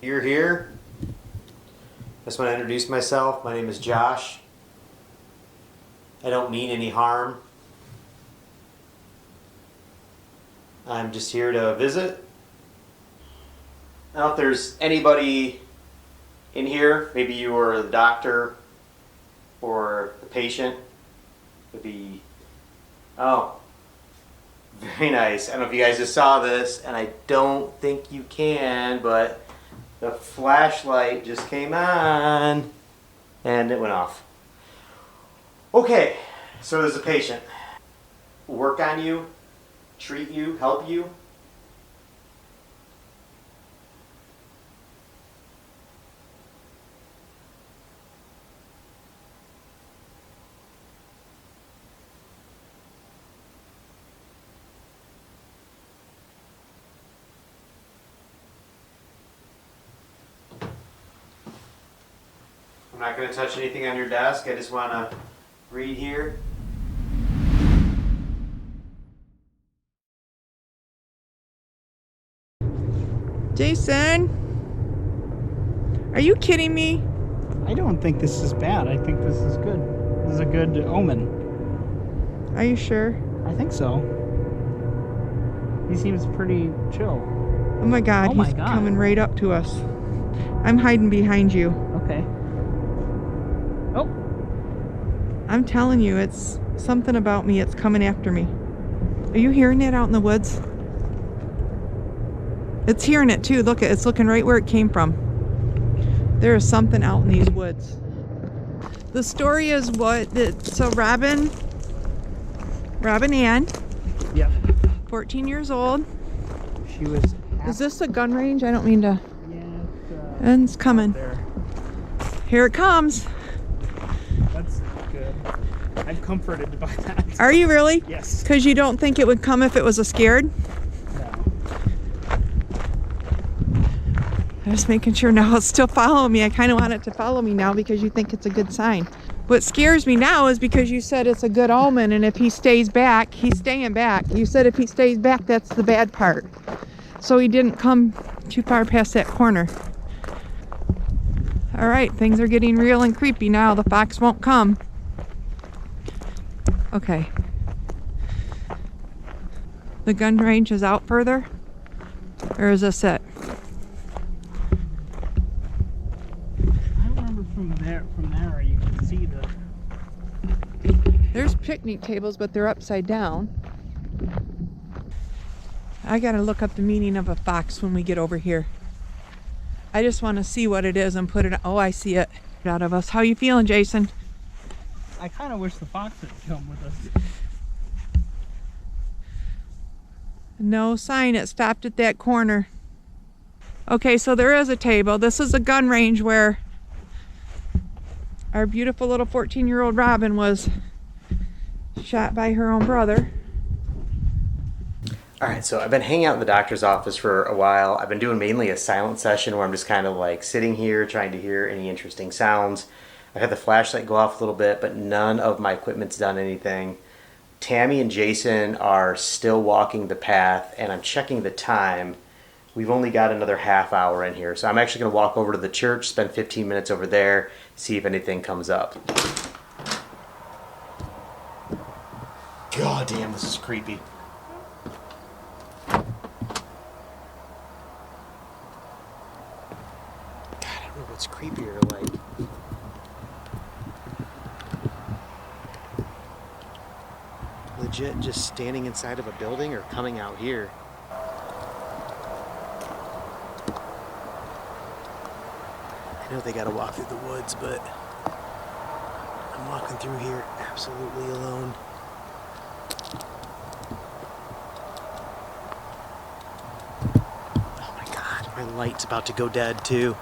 You're here. I just want to introduce myself. My name is Josh. I don't mean any harm. I'm just here to visit. I don't know if there's anybody in here. Maybe you are the doctor or the patient. Maybe. Oh, very nice. I don't know if you guys just saw this, and I don't think you can, but the flashlight just came on and it went off. Okay, so there's a patient. Work on you, treat you, help you. I'm not going to touch anything on your desk. I just want to read here. Jason, are you kidding me? I don't think this is bad. I think this is good. This is a good omen. Are you sure? I think so. He seems pretty chill. Oh my God, Oh my he's God. coming right up to us. I'm hiding behind you. Okay. Oh, I'm telling you, it's something about me. It's coming after me. Are you hearing it out in the woods? It's hearing it too. Look, it's looking right where it came from. There is something out in these woods. The story is so Robin Ann, yep. 14 years old. She was. Is this a gun range? I don't mean to. Yeah. And it's coming. There. Here it comes. That's good. I'm comforted by that. Are you really? Yes. Because you don't think it would come if it was a scared? No. I'm just making sure now it's still following me. I kind of want it to follow me now because you think it's a good sign. What scares me now is because you said it's a good omen, and if he stays back, he's staying back. You said if he stays back, that's the bad part. So he didn't come too far past that corner. All right, things are getting real and creepy now. The fox won't come. Okay. The gun range is out further? Or is this it? I remember from there you can see the. There's picnic tables, but they're upside down. I gotta look up the meaning of a fox when we get over here. I just want to see what it is and put it. Oh, I see it out of us. How you feeling, Jason? I kind of wish the fox had come with us. No sign. It stopped at that corner. Okay, so there is a table. This is a gun range where our beautiful little 14-year-old Robin was shot by her own brother. All right, so I've been hanging out in the doctor's office for a while. I've been doing mainly a silent session where I'm just kind of like sitting here trying to hear any interesting sounds. I've had the flashlight go off a little bit, but none of my equipment's done anything. Tammy and Jason are still walking the path, and I'm checking the time. We've only got another half hour in here, so I'm actually going to walk over to the church, spend 15 minutes over there, see if anything comes up. God damn, this is creepy. I don't know what's creepier, like legit just standing inside of a building or coming out here. I know they gotta walk through the woods, but I'm walking through here absolutely alone. Oh my God, my light's about to go dead too.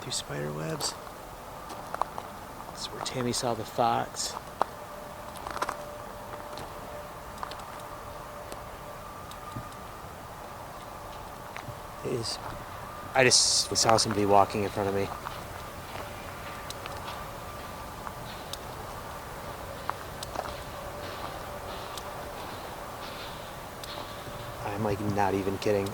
Through spider webs. This is where Tammy saw the fox. I just saw somebody walking in front of me. I'm like not even kidding.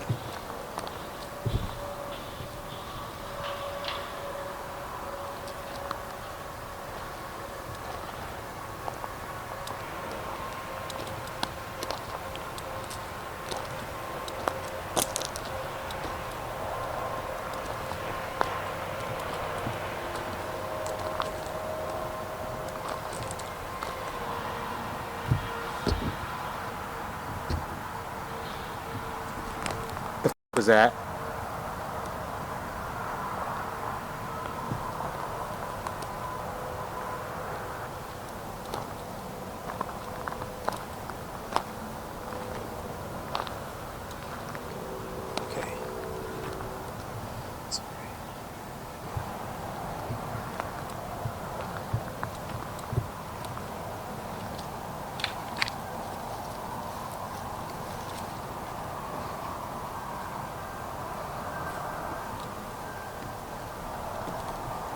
Was that? Okay. Sorry.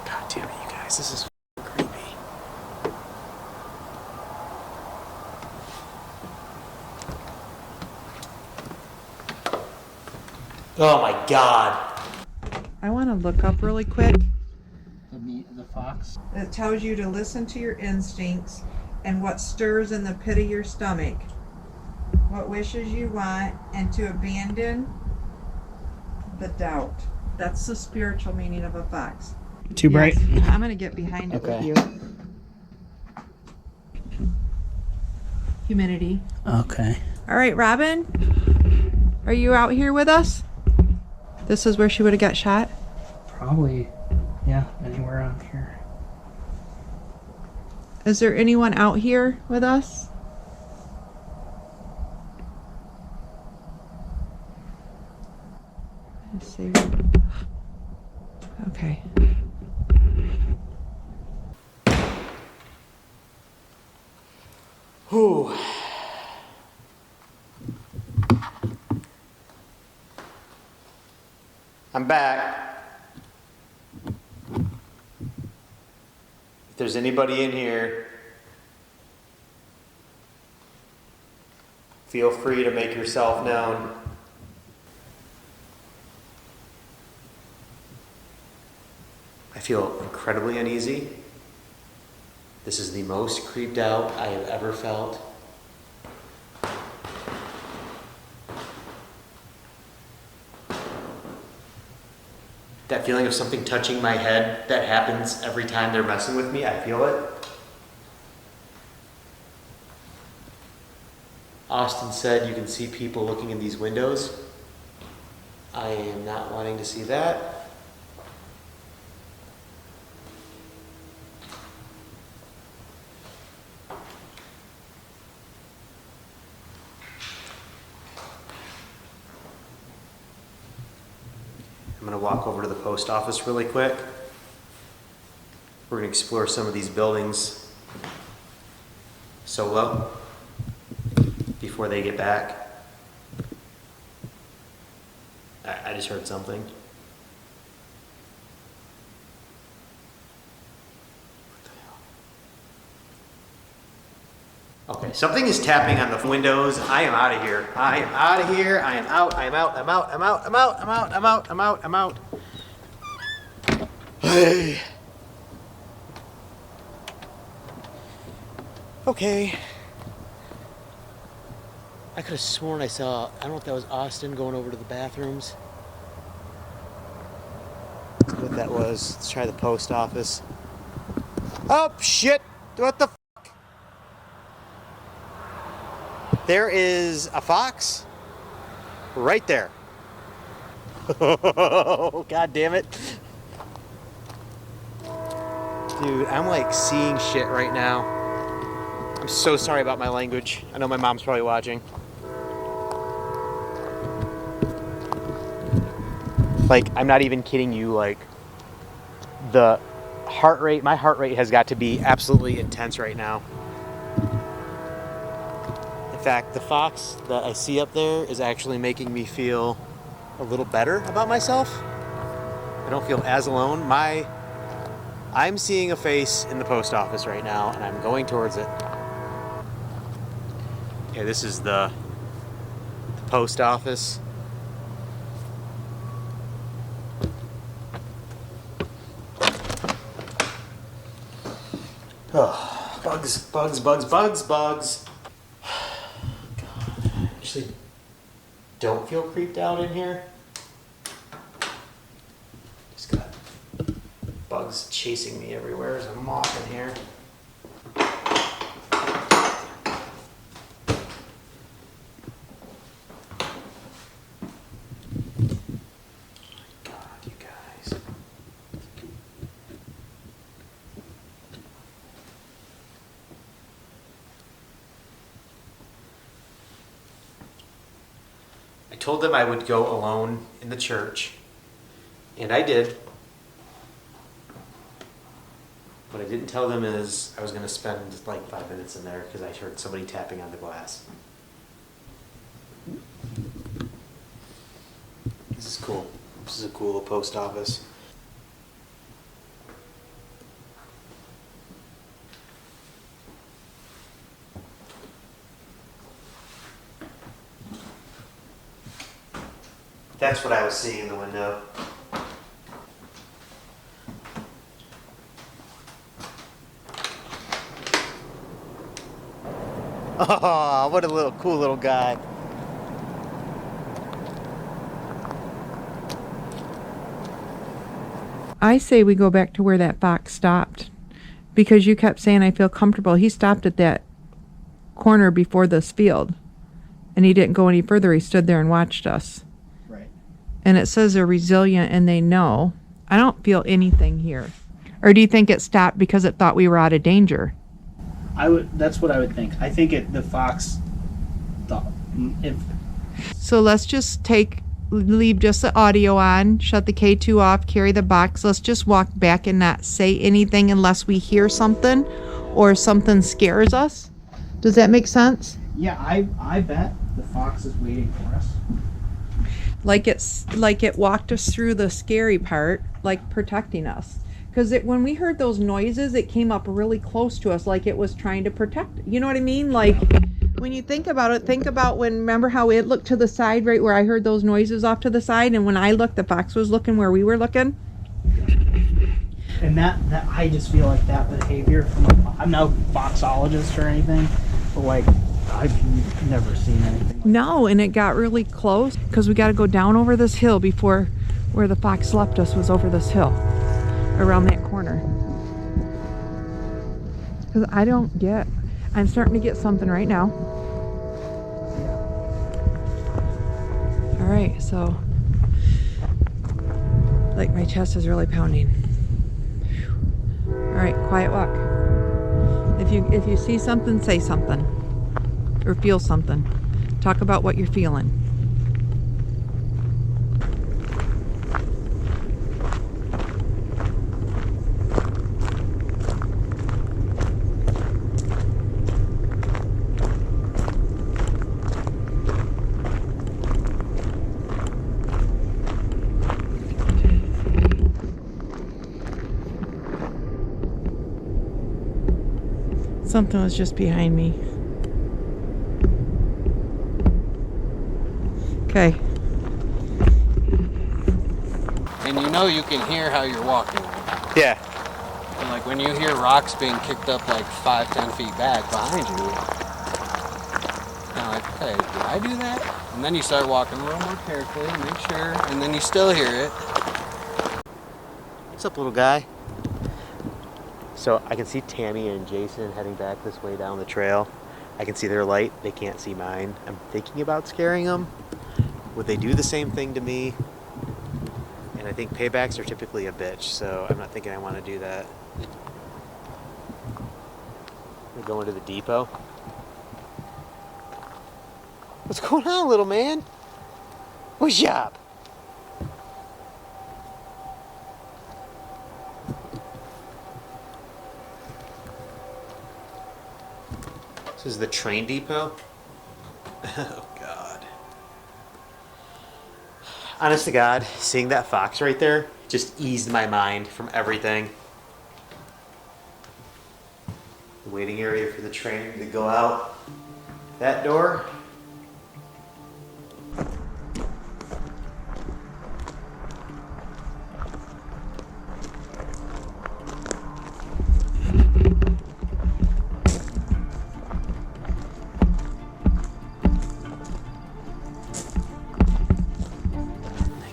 God damn it, you guys, this is creepy. Oh my god. I want to look up really quick. The fox. It tells you to listen to your instincts and what stirs in the pit of your stomach, what wishes you want, and to abandon the doubt. That's the spiritual meaning of a fox. Too bright? Yes, I'm going to get behind it with you. Humidity. Okay. All right, Robin, are you out here with us? This is where she would have got shot? Probably, yeah, anywhere out here. Is there anyone out here with us? Let's see. Okay. Whew. I'm back. If there's anybody in here, feel free to make yourself known. I feel incredibly uneasy. This is the most creeped out I have ever felt. That feeling of something touching my head that happens every time they're messing with me, I feel it. Austin said you can see people looking in these windows. I am not wanting to see that. I'm going to walk over to the post office really quick. We're going to explore some of these buildings solo before they get back. I just heard something. What the hell? Okay, something is tapping on the windows. I am out of here. I am out of here. I am out. I am out. I'm out. I'm out. I'm out. I'm out. I'm out. I'm out. I'm out. Hey. Okay. I could have sworn I saw, I don't know if that was Austin going over to the bathrooms. What that was. Let's try the post office. Oh, shit. What the fuck? There is a fox right there. Oh, God damn it. Dude, I'm like seeing shit right now. I'm so sorry about my language. I know my mom's probably watching. Like, I'm not even kidding you, like, the heart rate, my heart rate has got to be absolutely intense right now. In fact, the fox that I see up there is actually making me feel a little better about myself. I don't feel as alone. I'm seeing a face in the post office right now, and I'm going towards it. Okay, this is the post office. Oh, bugs. God, I actually don't feel creeped out in here. Just got bugs chasing me everywhere. There's a moth in here. God, you guys. I told them I would go alone in the church, and I did. What I didn't tell them is I was going to spend like 5 minutes in there because I heard somebody tapping on the glass. This is cool. This is a cool little post office. That's what I was seeing in the window. Oh, what a little cool little guy. I say we go back to where that fox stopped, because you kept saying I feel comfortable. He stopped at that corner before this field, and he didn't go any further. He stood there and watched us. Right. And it says they're resilient and they know. I don't feel anything here. Or do you think it stopped because it thought we were out of danger? That's what I would think. I think the fox thought, if So let's just leave just the audio on, shut the K2 off, carry the box. Let's just walk back and not say anything unless we hear something or something scares us. Does that make sense? yeah, I bet the fox is waiting for us. Like it walked us through the scary part, like protecting us. Because when we heard those noises, it came up really close to us, like it was trying to protect. You know what I mean? Like, when you think about it, think about remember how it looked to the side, right where I heard those noises off to the side, and when I looked, the fox was looking where we were looking. And that I just feel like that behavior I'm no foxologist or anything, but like I've never seen anything. No, and it got really close because we got to go down over this hill before where the fox left us was over this hill, around that corner. Because I'm starting to get something right now. All right, so like my chest is really pounding. All right, quiet walk. If you see something, say something or feel something. Talk about what you're feeling. Something was just behind me. Okay. And you know you can hear how you're walking. Yeah. And like when you hear rocks being kicked up like 5-10 feet back behind you, kind of like, hey, did I do that? And then you start walking a little more carefully, make sure, and then you still hear it. What's up, little guy? So I can see Tammy and Jason heading back this way down the trail. I can see their light. They can't see mine. I'm thinking about scaring them. Would they do the same thing to me? And I think paybacks are typically a bitch, so I'm not thinking I want to do that. We're going to the depot. What's going on, little man? What's up? This is the train depot. Oh God. Honest to God, seeing that fox right there just eased my mind from everything. The waiting area for the train to go out that door.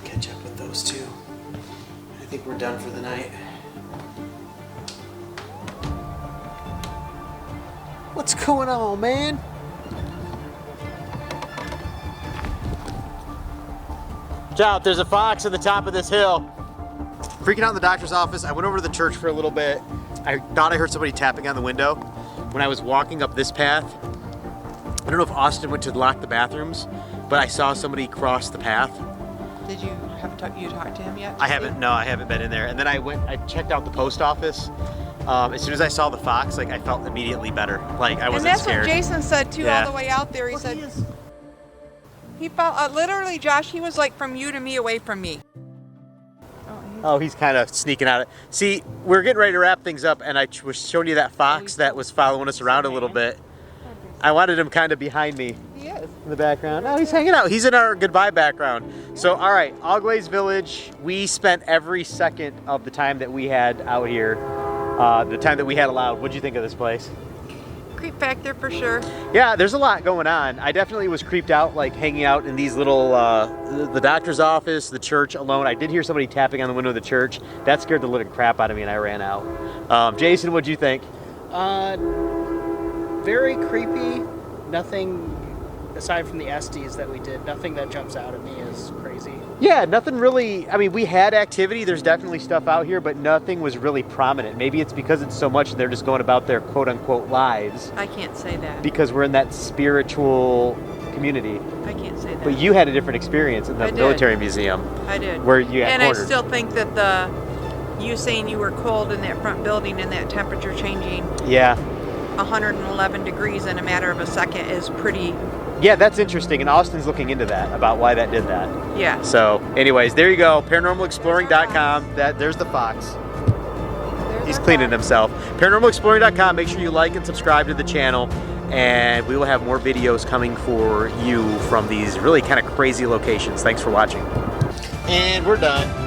Catch up with those two. I think we're done for the night. What's going on, man? Watch out, there's a fox at the top of this hill. Freaking out in the doctor's office. I went over to the church for a little bit. I thought I heard somebody tapping on the window. When I was walking up this path, I don't know if Austin went to lock the bathrooms, but I saw somebody cross the path. Did you you talked to him yet? I haven't, no, I haven't been in there. And then I checked out the post office. As soon as I saw the fox, like I felt immediately better. Like I wasn't and that's scared. what Jason said too, Yeah. all the way out there. He said he felt literally, Josh. He was like from you to me, away from me. Oh, he's kind of sneaking out. See, we're getting ready to wrap things up, and I was showing you that fox that was following us around a little bit. I wanted him kind of behind me. He is. In the background. Oh, he's hanging out. He's in our goodbye background. So, all right, AuGlaize Village. We spent every second of the time that we had out here, the time that we had allowed. What'd you think of this place? Creep factor for sure. Yeah, there's a lot going on. I definitely was creeped out, like hanging out in these little, the doctor's office, the church alone. I did hear somebody tapping on the window of the church. That scared the living crap out of me, and I ran out. Jason, what'd you think? Very creepy. Nothing aside from the Estes that we did. Nothing that jumps out at me as crazy. Yeah, nothing really. I mean, we had activity. There's definitely stuff out here, but nothing was really prominent. Maybe it's because it's so much and they're just going about their quote-unquote lives. I can't say that. Because we're in that spiritual community. I can't say that. But you had a different experience in the military museum. I did. Where you got and cornered. I still think that you saying you were cold in that front building and that temperature changing Yeah. 111 degrees in a matter of a second is pretty. Yeah, that's interesting, and Austin's looking into that, about why that did that. Yeah. So, anyways, there you go, paranormalexploring.com. There's the fox. He's cleaning himself. Paranormalexploring.com. Make sure you like and subscribe to the channel, and we will have more videos coming for you from these really kind of crazy locations. Thanks for watching. And we're done.